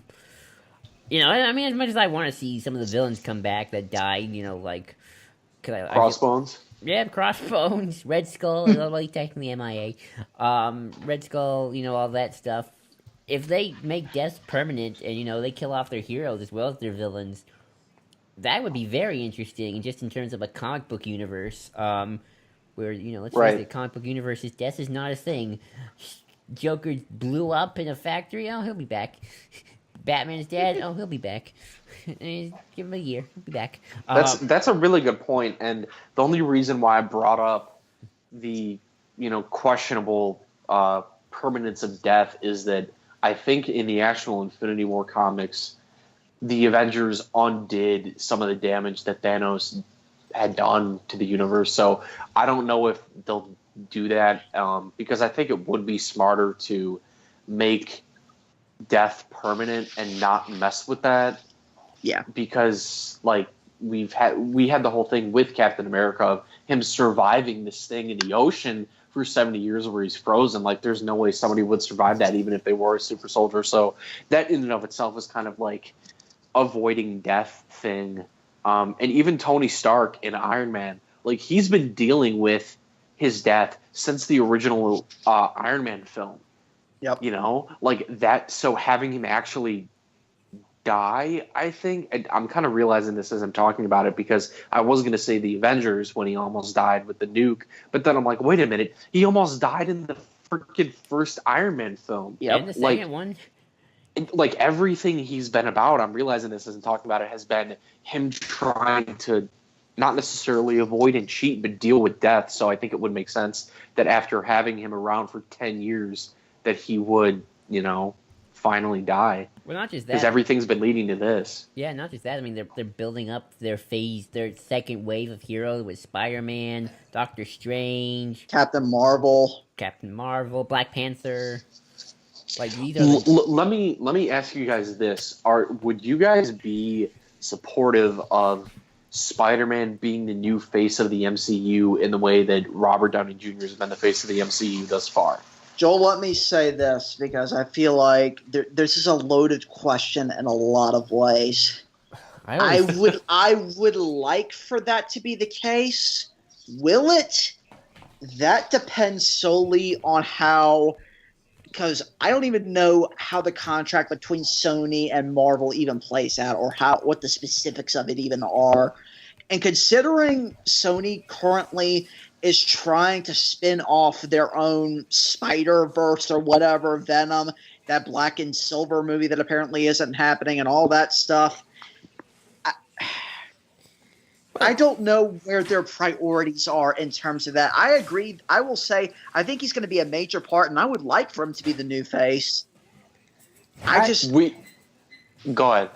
mean, as much as I want to see some of the villains come back that died, like Crossbones. Crossbones, Red Skull, although technically MIA, Red Skull, all that stuff. If they make death permanent and they kill off their heroes as well as their villains, that would be very interesting, just in terms of a comic book universe. Where let's face it, comic book universes, death is not a thing. Joker blew up in a factory. Oh, he'll be back. Batman's dead. Oh, he'll be back. Give him a year. He'll be back. That's a really good point. And the only reason why I brought up the questionable permanence of death is that I think in the actual Infinity War comics, the Avengers undid some of the damage that Thanos had done to the universe. So I don't know if they'll do that, because I think it would be smarter to make death permanent and not mess with that. Yeah. Because we had the whole thing with Captain America of him surviving this thing in the ocean for 70 years where he's frozen. Like, there's no way somebody would survive that even if they were a super soldier. So that in and of itself is kind of like avoiding death thing. And even Tony Stark in Iron Man, like, he's been dealing with his death since the original Iron Man film. Yep. Like that. So having him actually die, I think, and I'm kind of realizing this as I'm talking about it, because I was going to say the Avengers when he almost died with the nuke, but then I'm like, wait a minute, he almost died in the freaking first Iron Man film. Yeah, and the second one. Like, everything he's been about, I'm realizing this as I'm talking about it, has been him trying to not necessarily avoid and cheat, but deal with death. So I think it would make sense that after having him around for 10 years, that he would, finally die. Well, not just that. Because everything's been leading to this. Yeah, not just that. I mean, they're building up their second wave of heroes with Spider-Man, Doctor Strange, Captain Marvel, Black Panther. Like, these are let me ask you guys this: would you guys be supportive of Spider-Man being the new face of the MCU in the way that Robert Downey Jr. has been the face of the MCU thus far? Joel, let me say this, because I feel like this is a loaded question in a lot of ways. I would like for that to be the case. Will it? That depends solely on how, because I don't even know how the contract between Sony and Marvel even plays out, or what the specifics of it even are. And considering Sony currently is trying to spin off their own Spider-Verse or whatever, Venom, that Black and Silver movie that apparently isn't happening, and all that stuff, I don't know where their priorities are in terms of that. I agree. I will say I think he's going to be a major part, and I would like for him to be the new face. Go ahead.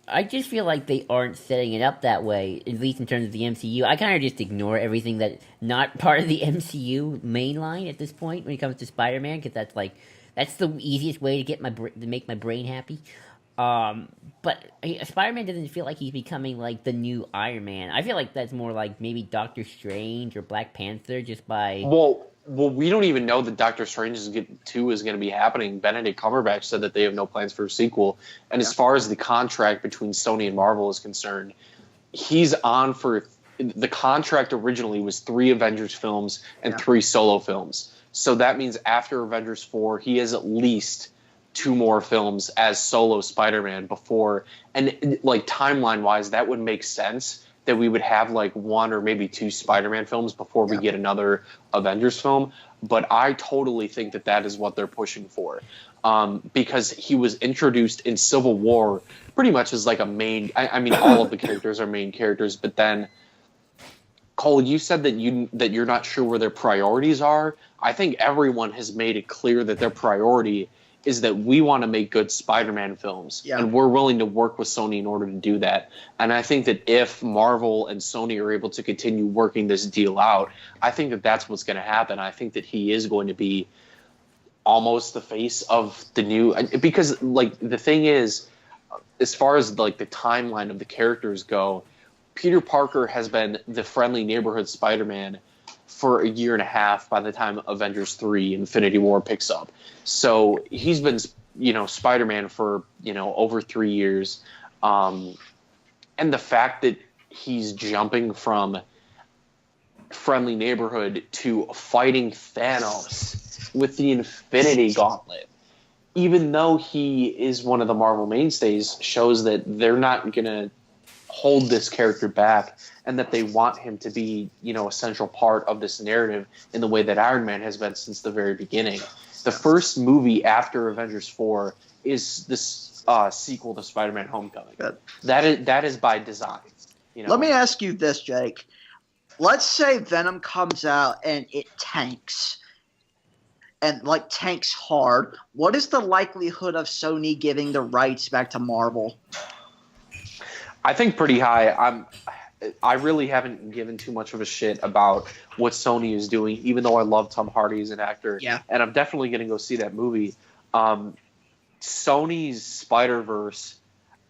I just feel like they aren't setting it up that way, at least in terms of the MCU. I kind of just ignore everything that's not part of the MCU mainline at this point when it comes to Spider-Man, because that's like That's the easiest way to get to make my brain happy. But Spider-Man doesn't feel like he's becoming like the new Iron Man. I feel like that's more like maybe Doctor Strange or Black Panther, just by Well, we don't even know that Doctor Strange 2 is going to be happening. Benedict Cumberbatch said that they have no plans for a sequel. And as far as the contract between Sony and Marvel is concerned, he's on for the contract originally was 3 Avengers films and 3 solo films. So that means after Avengers 4, he has at least 2 more films as solo Spider-Man before. And like timeline wise, that would make sense that we would have like 1 or maybe 2 Spider-Man films before we get another Avengers film. But I totally think that that is what they're pushing for. Because he was introduced in Civil War pretty much as like a main, I mean, all of the characters are main characters, but then Cole, you said that you're not sure where their priorities are. I think everyone has made it clear that their priority is that we want to make good Spider-Man films, and we're willing to work with Sony in order to do that. And I think that if Marvel and Sony are able to continue working this deal out, I think that that's what's going to happen. I think that he is going to be almost the face of the new, because like the thing is, as far as like the timeline of the characters go, Peter Parker has been the friendly neighborhood Spider-Man for a year and a half by the time Avengers 3 Infinity War picks up. So he's been, Spider-Man for, over 3 years. And the fact that he's jumping from friendly neighborhood to fighting Thanos with the Infinity Gauntlet, even though he is one of the Marvel mainstays, shows that they're not going to hold this character back, and that they want him to be, a central part of this narrative in the way that Iron Man has been since the very beginning. The first movie after Avengers 4 is this sequel to Spider-Man: Homecoming. Good. That is by design. Let me ask you this, Jake. Let's say Venom comes out and it tanks, and tanks hard. What is the likelihood of Sony giving the rights back to Marvel? I think pretty high. I really haven't given too much of a shit about what Sony is doing, even though I love Tom Hardy as an actor. Yeah. And I'm definitely going to go see that movie. Sony's Spider-Verse,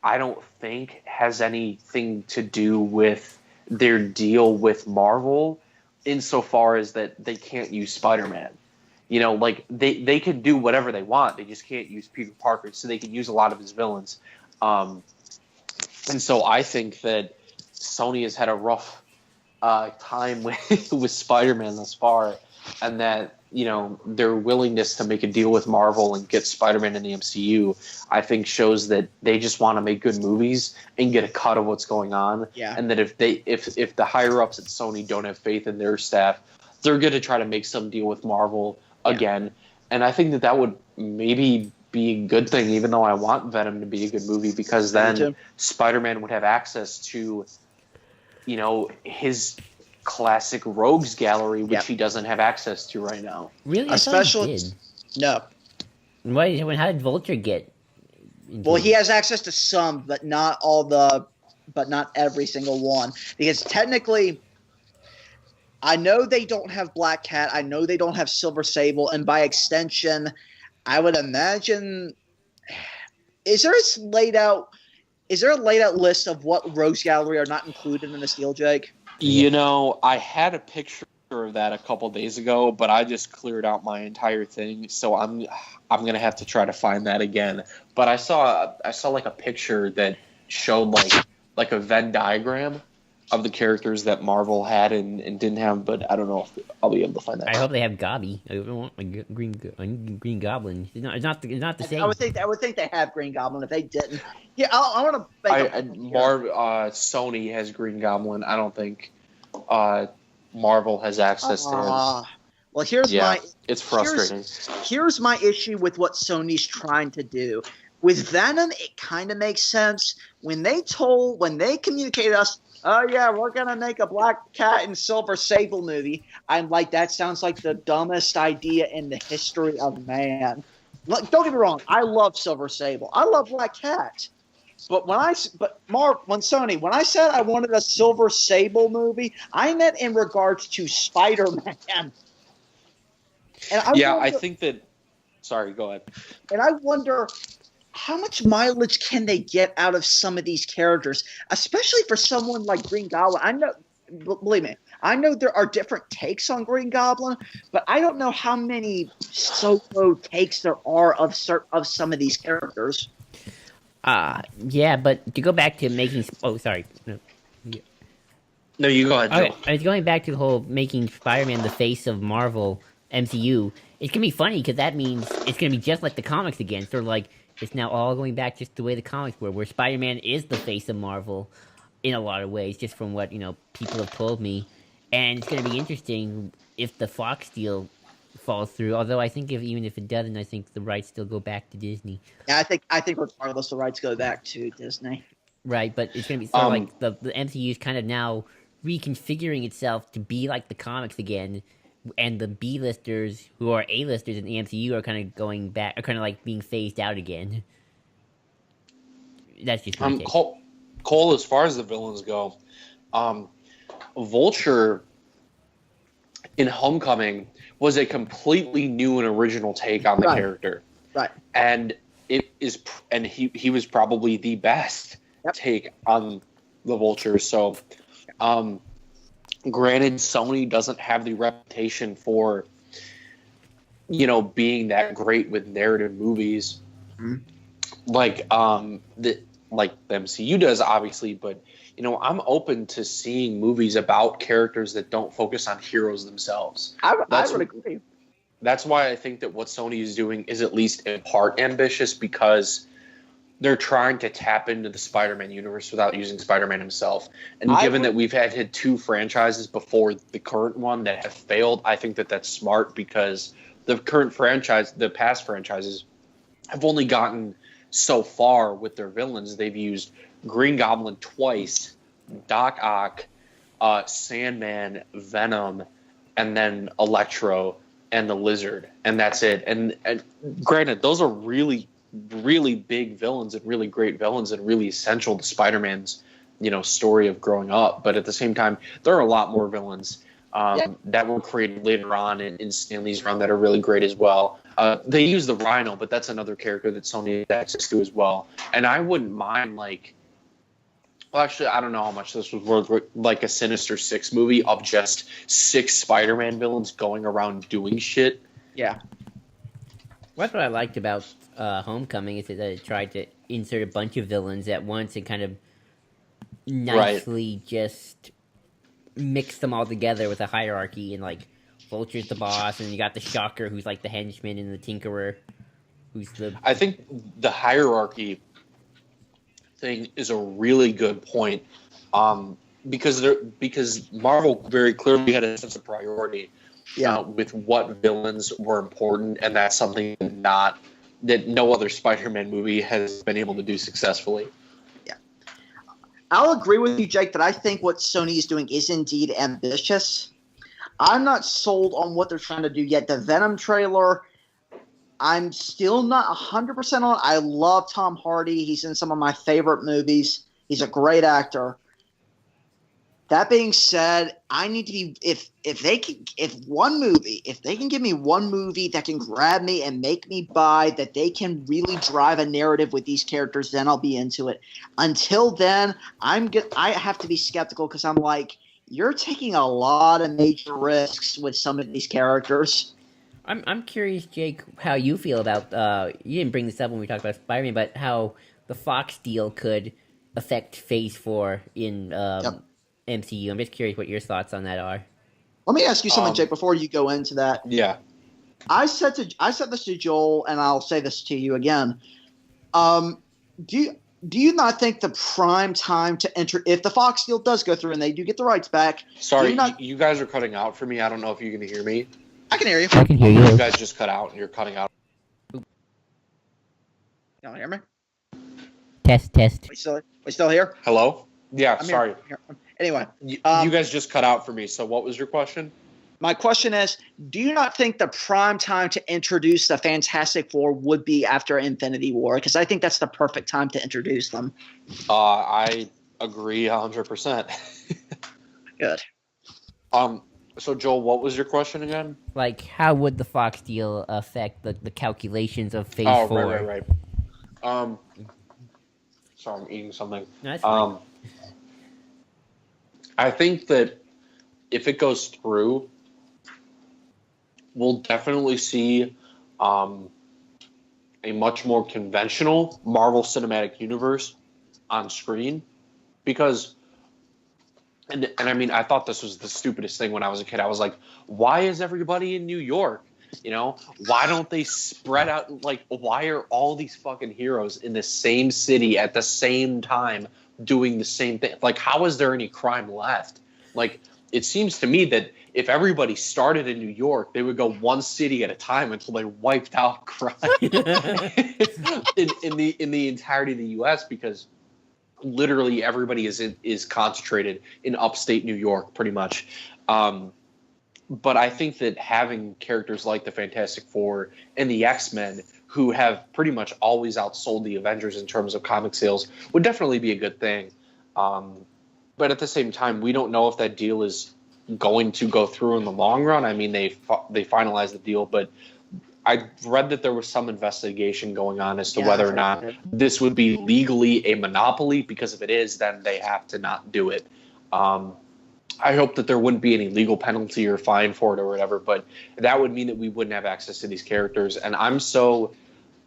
I don't think, has anything to do with their deal with Marvel, insofar as that they can't use Spider-Man. They can do whatever they want. They just can't use Peter Parker, so they can use a lot of his villains. And so I think that Sony has had a rough time with Spider-Man thus far, and that their willingness to make a deal with Marvel and get Spider-Man in the MCU, I think, shows that they just want to make good movies and get a cut of what's going on. Yeah. And that if the higher ups at Sony don't have faith in their staff, they're going to try to make some deal with Marvel again. And I think that would maybe be a good thing, even though I want Venom to be a good movie, because then Spider-Man would have access to, his classic rogues gallery, which he doesn't have access to right now. Really? Especially no. How did Vulture get? Well, he has access to some, but not every single one, because technically, I know they don't have Black Cat, I know they don't have Silver Sable, and by extension, I would imagine. Is there a laid out list of what rogues gallery are not included in this deal, Jake? I had a picture of that a couple days ago, but I just cleared out my entire thing, so I'm gonna have to try to find that again. But I saw like a picture that showed like a Venn diagram of the characters that Marvel had and didn't have, but I don't know if I'll be able to find that. I hope they have Gobby. I don't want Green Goblin. It's not the same. I would think they have Green Goblin. If they didn't, I want to. Sony has Green Goblin. I don't think Marvel has access to him. Well, it's frustrating. Here's my issue with what Sony's trying to do. With Venom, it kind of makes sense. When they communicated us, oh yeah, we're gonna make a Black Cat and Silver Sable movie, I'm like, that sounds like the dumbest idea in the history of man. Look, don't get me wrong, I love Silver Sable, I love Black Cat, but when I said I wanted a Silver Sable movie, I meant in regards to Spider-Man. I think that Sorry, go ahead. And I wonder how much mileage can they get out of some of these characters, especially for someone like Green Goblin. I know, believe me, I know there are different takes on Green Goblin, but I don't know how many solo takes there are of some of these characters. Yeah, but to go back to making. Oh, sorry. No. No, you go ahead, Joe. Okay, I was going back to the whole making Spider-Man the face of Marvel MCU. It's gonna be funny because that means it's gonna be just like the comics again. Sort of like it's now all going back just the way the comics were, where Spider-Man is the face of Marvel in a lot of ways, just from what people have told me. And it's gonna be interesting if the Fox deal falls through. Although I think even if it doesn't, I think the rights still go back to Disney. Yeah, I think regardless, the rights go back to Disney. Right, but it's gonna be sort of like the MCU is kind of now reconfiguring itself to be like the comics again, and the B-listers who are A-listers in the MCU are kind of going back, are kind of like being phased out again. That's just my take. Cole, as far as the villains go, Vulture in Homecoming was a completely new and original take on the character, right? And he was probably the best take on the Vulture. So, granted, Sony doesn't have the reputation for, being that great with narrative movies, like the MCU does, obviously. But I'm open to seeing movies about characters that don't focus on heroes themselves. I would agree. That's why I think that what Sony is doing is at least in part ambitious, because they're trying to tap into the Spider-Man universe without using Spider-Man himself. And given that we've had two franchises before the current one that have failed, I think that that's smart, because the past franchises have only gotten so far with their villains. They've used Green Goblin twice, Doc Ock, Sandman, Venom, and then Electro and the Lizard, and that's it. And granted, those are really, really big villains and really great villains and really essential to Spider-Man's, story of growing up. But at the same time, there are a lot more villains that were created later on in Stan Lee's run that are really great as well. They use the Rhino, but that's another character that Sony has access to as well. And I wouldn't mind, actually, I don't know how much this was worth, like a Sinister Six movie of just 6 Spider-Man villains going around doing shit. Yeah. That's what I liked about Homecoming, is that it tried to insert a bunch of villains at once and kind of nicely just mix them all together with a hierarchy, and Vulture's the boss, and you got the Shocker, who's like the henchman, and the Tinkerer, who's the... I think the hierarchy thing is a really good point, because Marvel very clearly had a sense of priority with what villains were important, and that's something that no other Spider-Man movie has been able to do successfully. Yeah, I'll agree with you, Jake, that I think what Sony is doing is indeed ambitious. I'm not sold on what they're trying to do yet. The Venom trailer, I'm still not 100% on. I love Tom Hardy. He's in some of my favorite movies. He's a great actor. That being said, I need to be if they can give me one movie that can grab me and make me buy, that they can really drive a narrative with these characters, then I'll be into it. Until then, I have to be skeptical, because I'm like, you're taking a lot of major risks with some of these characters. I'm curious, Jake, how you feel about you didn't bring this up when we talked about Spider-Man, but how the Fox deal could affect Phase 4 in MCU. I'm just curious what your thoughts on that are. Let me ask you something, Jake, before you go into that. Yeah. I said this to Joel, and I'll say this to you again. Do you not think the prime time to enter, if the Fox deal does go through and they do get the rights back? Sorry, you guys are cutting out for me. I don't know if you can hear me. I can hear you. I can hear you. You guys just cut out and you're cutting out. You don't hear me? Test. We still here? Hello? Yeah, I'm sorry. Here. Anyway. You guys just cut out for me, so what was your question? My question is, do you not think the prime time to introduce the Fantastic Four would be after Infinity War? Because I think that's the perfect time to introduce them. I agree 100%. Good. So Joel, what was your question again? Like, how would the Fox deal affect the calculations of Phase Oh, 4? right. Um, sorry, I'm eating something. No, that's fine. I think that if it goes through, we'll definitely see a much more conventional Marvel Cinematic Universe on screen because and I mean I thought this was the stupidest thing when I was a kid. I was like, why is everybody in New York? You know, why don't they spread out? Like, why are all these fucking heroes in the same city at the same time doing the same thing? Like, how is there any crime left? Like, it seems to me that if everybody started in New York, they would go one city at a time until they wiped out crime in the entirety of the U.S. because literally everybody is concentrated in upstate New York, pretty much. But I think that having characters like the Fantastic Four and the X-Men, who have pretty much always outsold the Avengers in terms of comic sales, would definitely be a good thing. But at the same time, we don't know if that deal is going to go through in the long run. I mean, they finalized the deal, but I read that there was some investigation going on as to whether or not this would be legally a monopoly, because if it is, then they have to not do it. I hope that there wouldn't be any legal penalty or fine for it or whatever, but that would mean that we wouldn't have access to these characters. And I'm so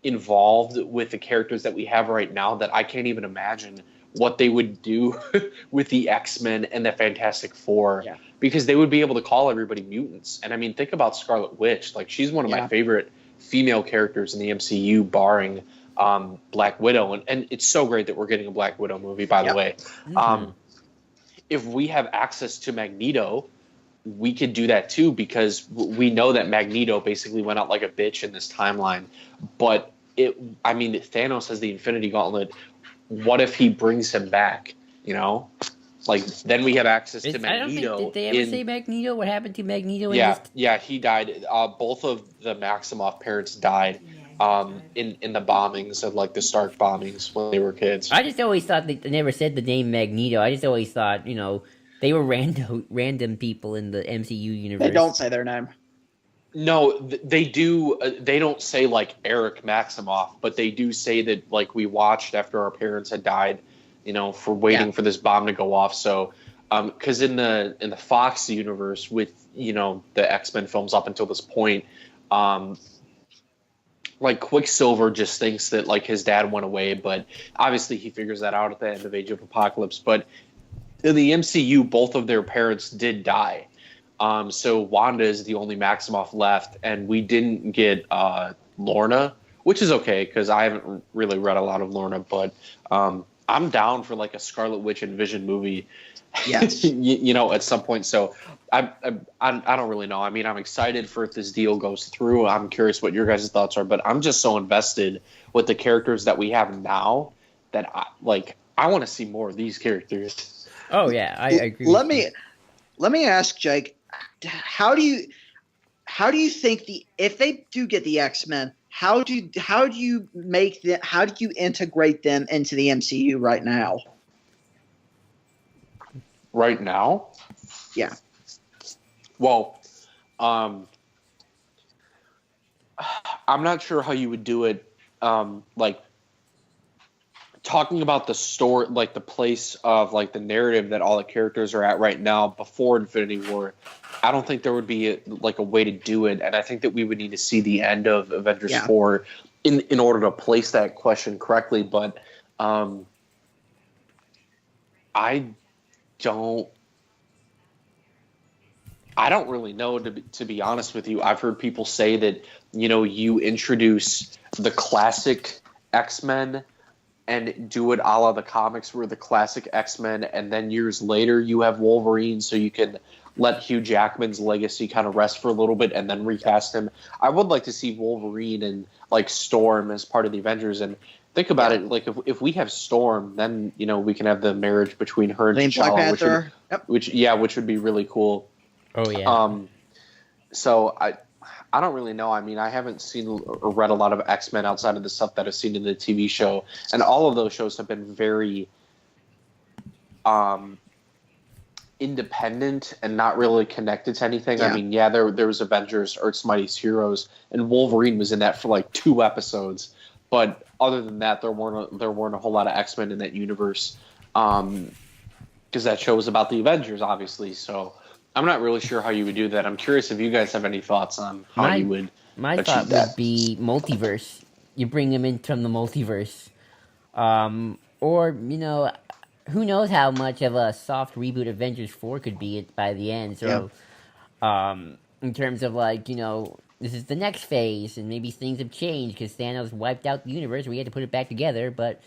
involved with the characters that we have right now that I can't even imagine what they would do with the X-Men and the Fantastic Four, because they would be able to call everybody mutants. And I mean, think about Scarlet Witch. Like, she's one of my favorite female characters in the MCU, barring Black Widow. And it's so great that we're getting a Black Widow movie, by the way. If we have access to Magneto, we could do that too, because we know that Magneto basically went out like a bitch in this timeline. But Thanos has the Infinity Gauntlet. What if he brings him back? You know, like, then we have access to Magneto. I don't think, did they ever say Magneto? What happened to Magneto? Yeah, he died. Both of the Maximoff parents died in the bombings of, like, the Stark bombings when they were kids. I just always thought they never said the name Magneto. I just always thought, they were random people in the MCU universe. They don't say their name. No, they do. They don't say, like, Eric Maximoff, but they do say that, like, we watched after our parents had died, for waiting for this bomb to go off. So, because in the Fox universe with, the X-Men films up until this point, like, Quicksilver just thinks that, like, his dad went away, but obviously he figures that out at the end of Age of Apocalypse. But in the MCU, both of their parents did die. So Wanda is the only Maximoff left, and we didn't get Lorna, which is okay because I haven't really read a lot of Lorna, but I'm down for, like, a Scarlet Witch and Vision movie. Yes. At some point. So I don't really know. I mean, I'm excited for if this deal goes through. I'm curious what your guys' thoughts are, but I'm just so invested with the characters that we have now that I want to see more of these characters. Oh yeah, I agree. Let me ask Jake, how do you think if they do get the X-Men, how do you integrate them into the MCU right now? Right now? Yeah. Well, I'm not sure how you would do it. Like, talking about the story, like the place of, like, the narrative that all the characters are at right now before Infinity War, I don't think there would be a way to do it. And I think that we would need to see the end of Avengers 4 in order to place that question correctly. But I don't really know, to be honest with you. I've heard people say that, you introduce the classic X-Men and do it a la the comics where the classic X-Men, and then years later you have Wolverine, so you can let Hugh Jackman's legacy kind of rest for a little bit and then recast him. I would like to see Wolverine and, like, Storm as part of the Avengers. And think about it, like, if we have Storm, then, we can have the marriage between her and T'Challa, which would be really cool. Oh yeah. So I don't really know. I mean, I haven't seen or read a lot of X-Men outside of the stuff that I've seen in the TV show, and all of those shows have been very independent and not really connected to anything. Yeah. I mean, yeah, there was Avengers, Earth's Mightiest Heroes, and Wolverine was in that for like 2 episodes. But other than that, there weren't a whole lot of X-Men in that universe, because that show was about the Avengers, obviously. So I'm not really sure how you would do that. I'm curious if you guys have any thoughts on how you would. My achieve thought that. would be multiverse. You bring them in from the multiverse, or who knows how much of a soft reboot Avengers 4 could be by the end. So, in terms of this is the next phase, and maybe things have changed because Thanos wiped out the universe. We had to put it back together, but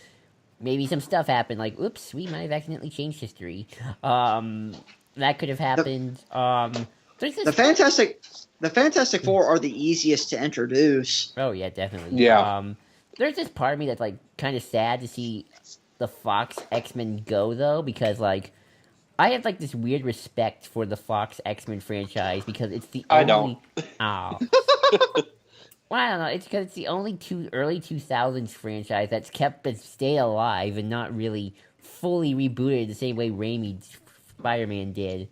maybe some stuff happened. Like, oops, we might have accidentally changed history. That could have happened. The Fantastic Four are the easiest to introduce. Oh yeah, definitely. Yeah. There's this part of me that's kind of sad to see the Fox X-Men go though, because I have this weird respect for the Fox X-Men franchise because it's the only. I don't. Oh. Well, I don't know. It's because it's the only early 2000s franchise that's stay alive and not really fully rebooted the same way Raimi's Spider-Man did,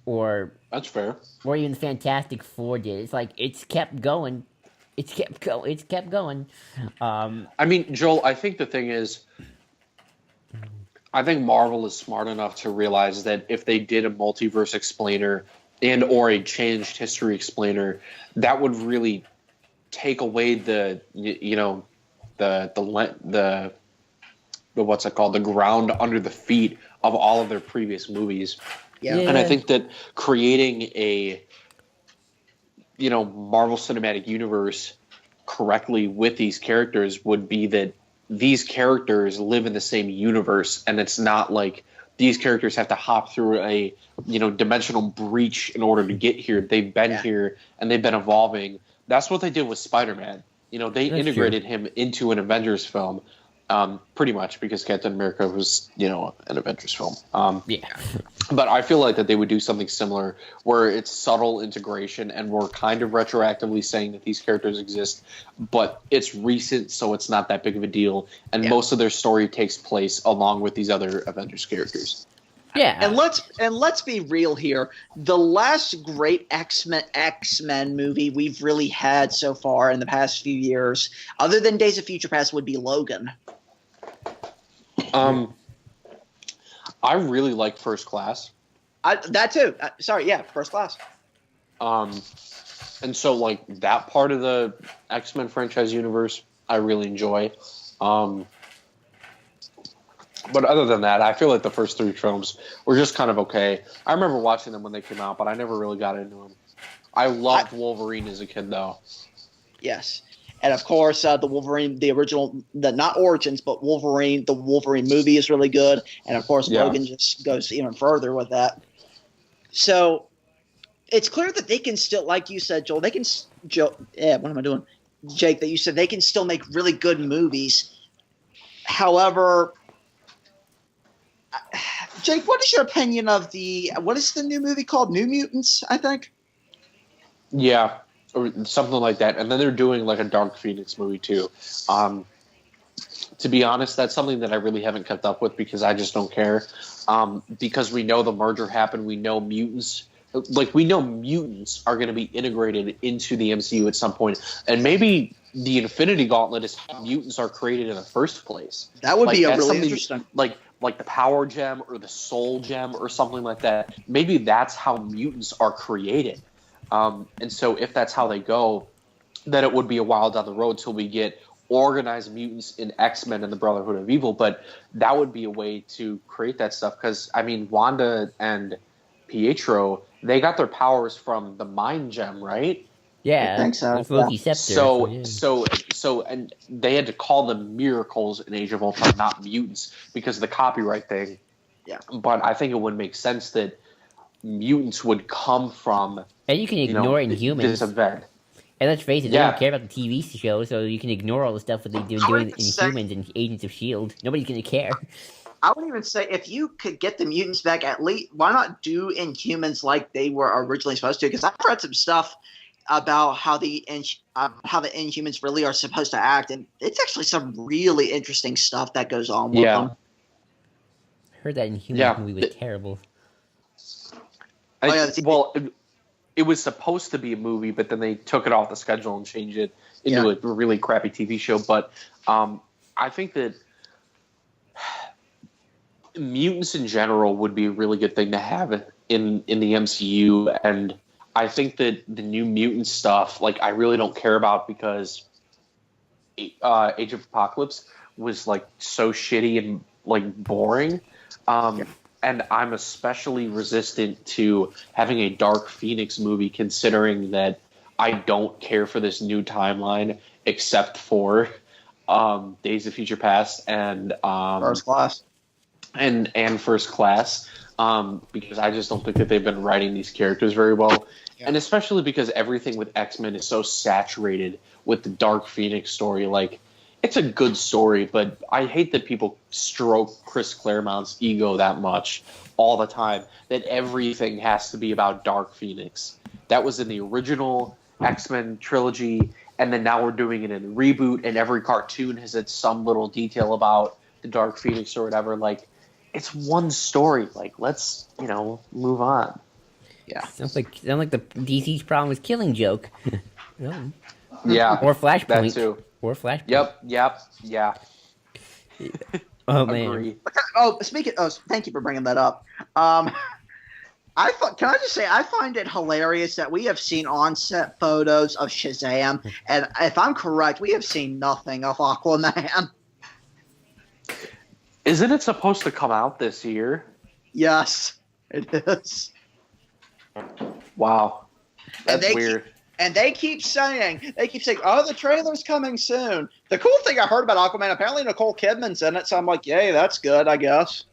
or That's fair. or even Fantastic Four did. It's kept going. It's kept going. I mean, Joel, I think the thing is, I think Marvel is smart enough to realize that if they did a multiverse explainer and or a changed history explainer, that would really take away the what's it called, the ground under the feet of all of their previous movies. Yeah. And I think that creating a Marvel Cinematic Universe correctly with these characters would be that these characters live in the same universe, and it's not like these characters have to hop through a dimensional breach in order to get here. They've been here and they've been evolving. That's what they did with Spider-Man. They integrated him into an Avengers film, pretty much, because Captain America was an Avengers film. But I feel like that they would do something similar where it's subtle integration and we're kind of retroactively saying that these characters exist, but it's recent, so it's not that big of a deal. And most of their story takes place along with these other Avengers characters. Yeah. And let's be real here. The last great X-Men movie we've really had so far in the past few years, other than Days of Future Past, would be Logan. I really like First Class. That too. First Class. And so that part of the X-Men franchise universe, I really enjoy. But other than that, I feel like the first 3 films were just kind of okay. I remember watching them when they came out, but I never really got into them. I loved Wolverine as a kid, though. Yes. And of course, the Wolverine, the original, not Origins, but Wolverine, the Wolverine movie is really good. And of course, Logan just goes even further with that. So it's clear that they can still, like you said, Joel, what am I doing? Jake, that you said they can still make really good movies. However, Jake, what is your opinion of what is the new movie called? New Mutants, I think? Yeah. Or something like that. And then they're doing a Dark Phoenix movie too. To be honest, that's something that I really haven't kept up with because I just don't care. Because we know the merger happened. We know mutants are going to be integrated into the MCU at some point. And maybe the Infinity Gauntlet is how mutants are created in the first place. That would be a really interesting. Like the Power Gem or the Soul Gem or something like that. Maybe that's how mutants are created. And so if that's how they go, then it would be a while down the road till we get organized mutants in X-Men and the Brotherhood of Evil. But that would be a way to create that stuff because, I mean, Wanda and Pietro, they got their powers from the Mind Gem, right? Yeah, I think so. It's Loki's scepter. So, and they had to call them miracles in Age of Ultron, not mutants, because of the copyright thing. Yeah. But I think it would make sense that mutants would come from... And you can ignore Inhumans. This event. And let's face it, they don't care about the TV show, so you can ignore all the stuff that they've been doing in Inhumans and Agents of S.H.I.E.L.D. Nobody's going to care. I would even say if you could get the mutants back, at least, why not do Inhumans like they were originally supposed to? Because I've read some stuff about how the Inhumans really are supposed to act, and it's actually some really interesting stuff that goes on with them. I heard that Inhumans movie was terrible. It was supposed to be a movie, but then they took it off the schedule and changed it into a really crappy TV show. But I think that mutants in general would be a really good thing to have in the MCU, and I think that the New Mutant stuff, like, I really don't care about because Age of Apocalypse was like so shitty and like boring. And I'm especially resistant to having a Dark Phoenix movie, considering that I don't care for this new timeline except for Days of Future Past and First Class. And First Class, because I just don't think that they've been writing these characters very well. Yeah. And especially because everything with X-Men is so saturated with the Dark Phoenix story. Like, it's a good story, but I hate that people stroke Chris Claremont's ego that much all the time, that everything has to be about Dark Phoenix. That was in the original X-Men trilogy, and then now we're doing it in the reboot, and every cartoon has had some little detail about the Dark Phoenix or whatever. Like, it's one story. Like, let's, move on. Yeah. Sounds like the DC's problem with Killing Joke. Really? Yeah. Or Flashpoint. That too. Or Flashpoint. Yep, yeah. Oh, man. Thank you for bringing that up. Can I just say, I find it hilarious that we have seen on-set photos of Shazam, and if I'm correct, we have seen nothing of Aquaman. Isn't it supposed to come out this year? Yes, it is. Wow. That's weird. They keep saying, oh, the trailer's coming soon. The cool thing I heard about Aquaman, apparently Nicole Kidman's in it, so I'm like, yay, that's good, I guess.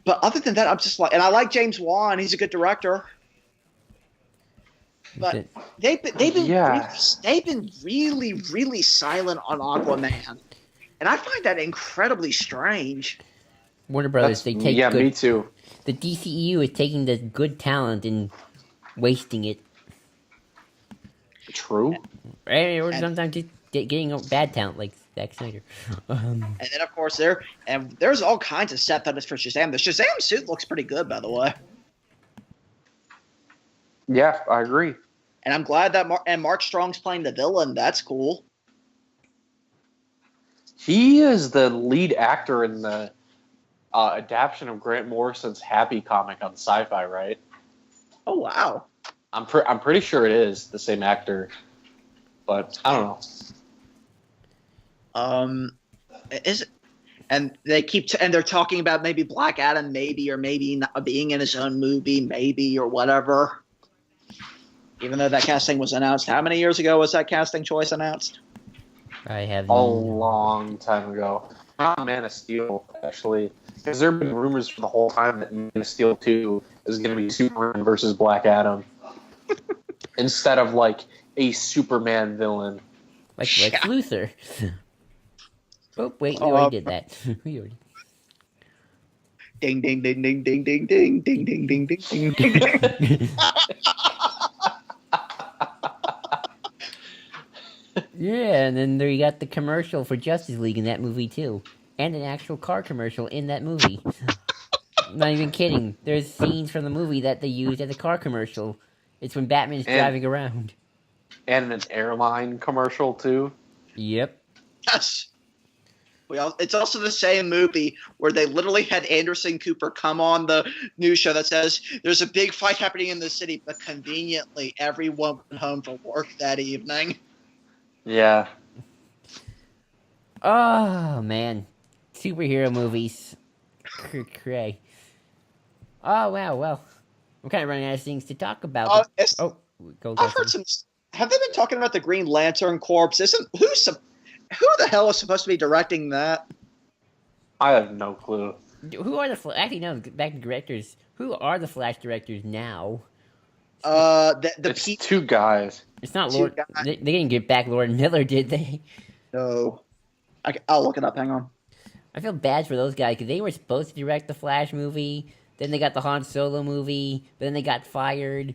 But other than that, I'm just like, and I like James Wan, he's a good director. But they've been really, really silent on Aquaman. And I find that incredibly strange. Warner Brothers, me too. The DCEU is taking the good talent and wasting it. True. Or sometimes just getting bad talent like Zack Snyder. And then, of course, there's all kinds of set photos for Shazam. The Shazam suit looks pretty good, by the way. Yeah, I agree. And I'm glad that Mark Strong's playing the villain. That's cool. He is the lead actor in the adaptation of Grant Morrison's Happy comic on Sci-Fi, right? Oh, wow. I'm pretty sure it is the same actor, but I don't know. Is it? And they and they're talking about maybe Black Adam, maybe not being in his own movie, maybe or whatever. Even though that casting was announced, how many years ago was that casting choice announced? I have a long time ago. Not Man of Steel, actually, because there have been rumors for the whole time that Man of Steel 2 is going to be Superman versus Black Adam. Instead of like a Superman villain, like Luthor. Oh wait, we already did that. Ding ding ding ding ding ding ding ding ding ding ding ding. Yeah, and then there you got the commercial for Justice League in that movie too, and an actual car commercial in that movie. I'm not even kidding. There's scenes from the movie that they used as a car commercial. It's when Batman's driving around. And an airline commercial, too. Yep. Yes. It's also the same movie where they literally had Anderson Cooper come on the news show that says, there's a big fight happening in the city, but conveniently everyone went home for work that evening. Yeah. Oh, man. Superhero movies. Cray. Oh, wow, well. I'm kind of running out of things to talk about. I've heard some. Have they been talking about the Green Lantern Corps? Who the hell is supposed to be directing that? I have no clue. Who are the actually no back to directors? Who are the Flash directors now? It's two guys. It's not Lord. They didn't get back Lord Miller, did they? No. I'll look it up. Hang on. I feel bad for those guys because they were supposed to direct the Flash movie. Then they got the Han Solo movie, but then they got fired.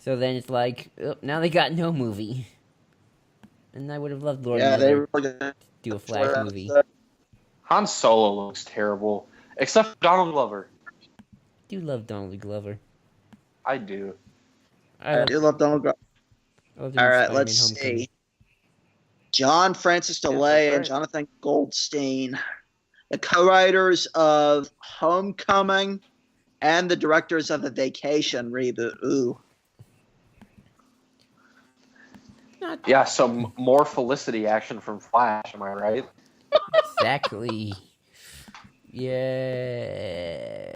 So then it's like, now they got no movie. And I would have loved Lord Miller to do a Flash movie. Han Solo looks terrible, except for Donald Glover. I do love Donald Glover. I do. I You love Donald Glover. love All him in right, Spider-Man let's Homecoming. see. John Francis Yeah, DeLay that's and right. Jonathan Goldstein, the co-writers of Homecoming and the directors of the Vacation reboot. Ooh. Not Yeah, so more Felicity action from Flash, am I right? exactly. Yay.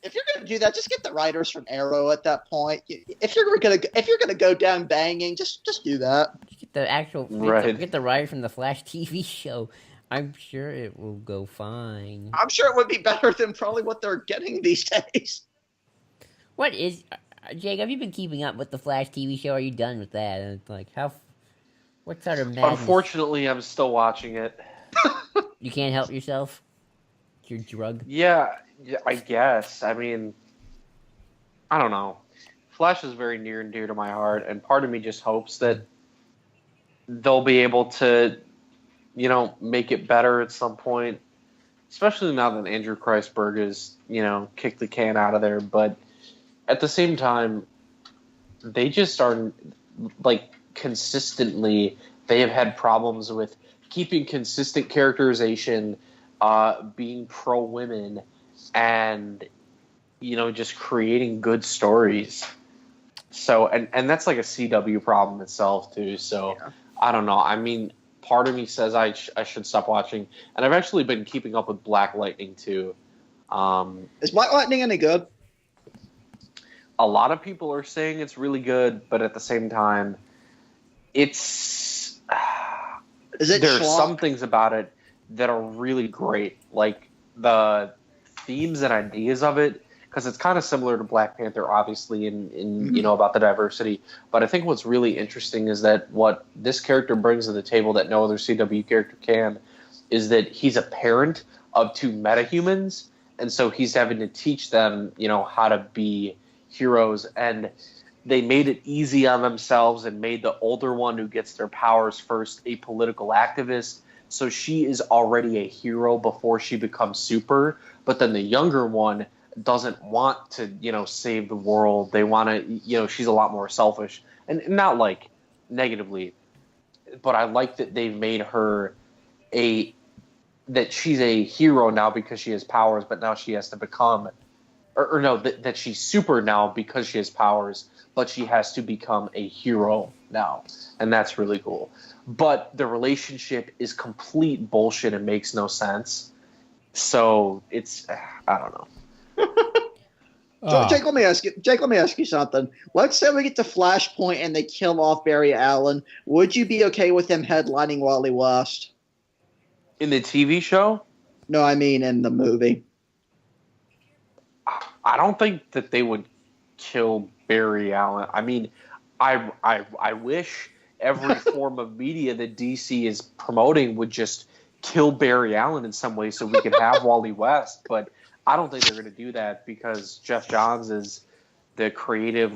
If you're gonna do that, just get the writers from Arrow at that point. If you're gonna go down banging, just do that. Get the actual Right. get the writer from the Flash TV show. I'm sure it will go fine. I'm sure it would be better than probably what they're getting these days. What is Jake? Have you been keeping up with the Flash TV show? Are you done with that? And it's like how? What sort of madness? Unfortunately, I'm still watching it. You can't help yourself. It's your drug. Yeah, I guess. I mean, I don't know. Flash is very near and dear to my heart, and part of me just hopes that they'll be able to, make it better at some point. Especially now that Andrew Kreisberg has, kicked the can out of there. But at the same time, they just aren't, like, consistently, they have had problems with keeping consistent characterization, being pro-women, and, just creating good stories. So, and that's like a CW problem itself, too. So, Yeah. I don't know. I mean, part of me says I should stop watching. And I've actually been keeping up with Black Lightning, too. Is Black Lightning any good? A lot of people are saying it's really good, but at the same time, it's Is it there's schlock? some things about it that are really great, like the themes and ideas of it, because it's kind of similar to Black Panther, obviously, in about the diversity. But I think what's really interesting is that what this character brings to the table that no other CW character can is that he's a parent of two metahumans, and so he's having to teach them, how to be heroes, and they made it easy on themselves and made the older one who gets their powers first a political activist. So she is already a hero before she becomes super, but then the younger one doesn't want to, save the world. They want to, she's a lot more selfish, and not like negatively, but I like that they've made her that she's a hero now because she has powers, but now she has to become or no, that she's super now because she has powers, but she has to become a hero now. And that's really cool. But the relationship is complete bullshit and makes no sense. So it's, I don't know. Jake, let me ask you something. Let's say we get to Flashpoint and they kill off Barry Allen. Would you be okay with him headlining Wally West? In the TV show? No, I mean in the movie. I don't think that they would kill Barry Allen. I mean, I wish every form of media that DC is promoting would just kill Barry Allen in some way so we could have Wally West. But I don't think they're going to do that because Jeff Johns is the creative,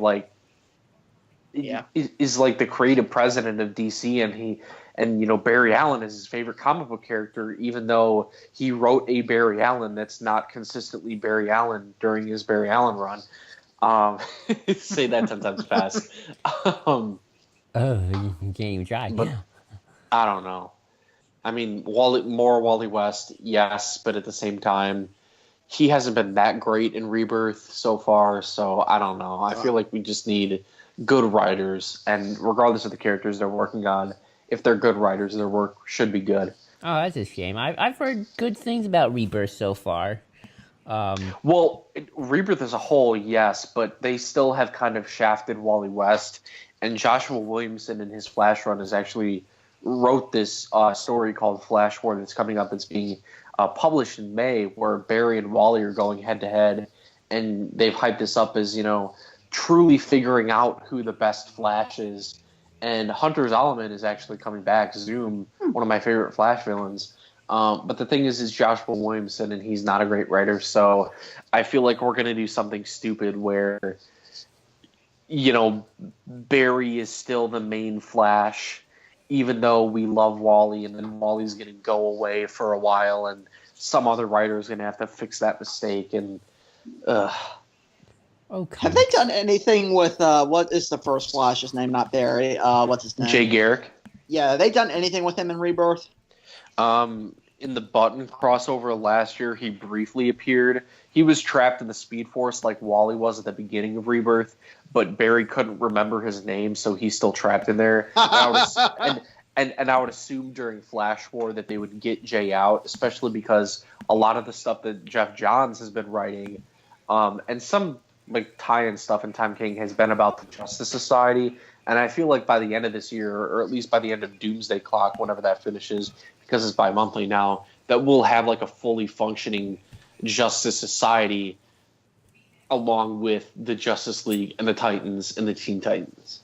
is like the creative president of DC, and Barry Allen is his favorite comic book character, even though he wrote a Barry Allen that's not consistently Barry Allen during his Barry Allen run. Say that 10 times fast. Oh, you can't even try. But I don't know. I mean, more Wally West, yes, but at the same time, he hasn't been that great in Rebirth so far, so I don't know. I feel like we just need good writers, and regardless of the characters they're working on, if they're good writers, their work should be good. Oh, that's a shame. I've heard good things about Rebirth so far. Well, Rebirth as a whole, yes, but they still have kind of shafted Wally West, and Joshua Williamson in his Flash run has actually wrote this story called Flash War that's coming up. It's being published in May, where Barry and Wally are going head to head, and they've hyped this up as truly figuring out who the best Flash is. And Hunter Zolomon is actually coming back. Zoom, one of my favorite Flash villains. But the thing is Joshua Williamson, and he's not a great writer. So I feel like we're going to do something stupid where, Barry is still the main Flash, even though we love Wally, and then Wally's going to go away for a while, and some other writer is going to have to fix that mistake. And well, Oh, Have they comics. done anything with what is the first Flash's name? Not Barry. What's his name? Jay Garrick. Yeah, have they done anything with him in Rebirth? In the Button crossover last year, he briefly appeared. He was trapped in the Speed Force like Wally was at the beginning of Rebirth, but Barry couldn't remember his name, so he's still trapped in there. And I would assume during Flash War that they would get Jay out, especially because a lot of the stuff that Jeff Johns has been writing, and some like tie-in stuff in Time King has been about the Justice Society. And I feel like by the end of this year, or at least by the end of Doomsday Clock, whenever that finishes, because it's bi-monthly now, that we'll have like a fully functioning Justice Society along with the Justice League and the Titans and the Teen Titans.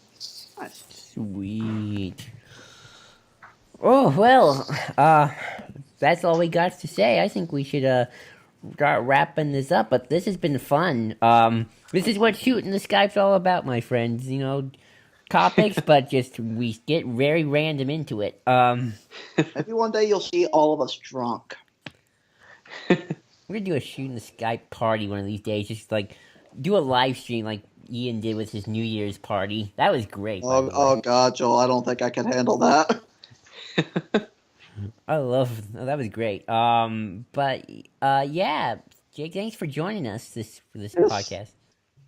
Nice. Sweet. Oh, well, that's all we got to say. I think we should start wrapping this up, but this has been fun. This is what Shooting the Skype's all about, my friends. You know, topics, but just we get very random into it. Maybe one day you'll see all of us drunk. We're gonna do a Shooting the Skype party one of these days. Just like do a live stream like Ian did with his New Year's party. That was great. Oh God, Joel, I don't think I can handle that. I love that was great. Yeah, Jake, thanks for joining us for this podcast.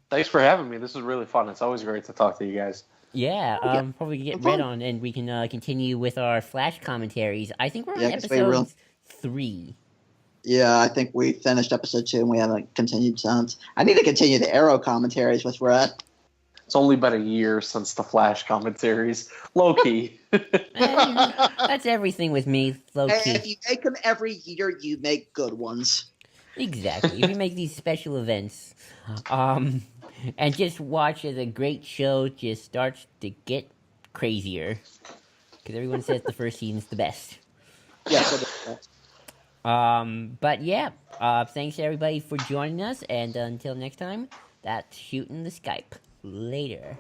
Thanks for having me. This was really fun. It's always great to talk to you guys. Yeah, probably get Have Red fun. on and we can continue with our Flash commentaries. I think we're on 'Cause episode 3. Yeah, I think we finished episode 2 and we haven't continued since. I need to continue the Arrow commentaries with Red. It's only been a year since the Flash commentaries. Low key. That's everything with me, low And key. if you make them every year, you make good ones. Exactly. If we make these special events, and just watch as a great show just starts to get crazier, because everyone says the first season's the best. Yes, it is. But yeah, thanks everybody for joining us, and until next time, that's Shooting the Skype. Later.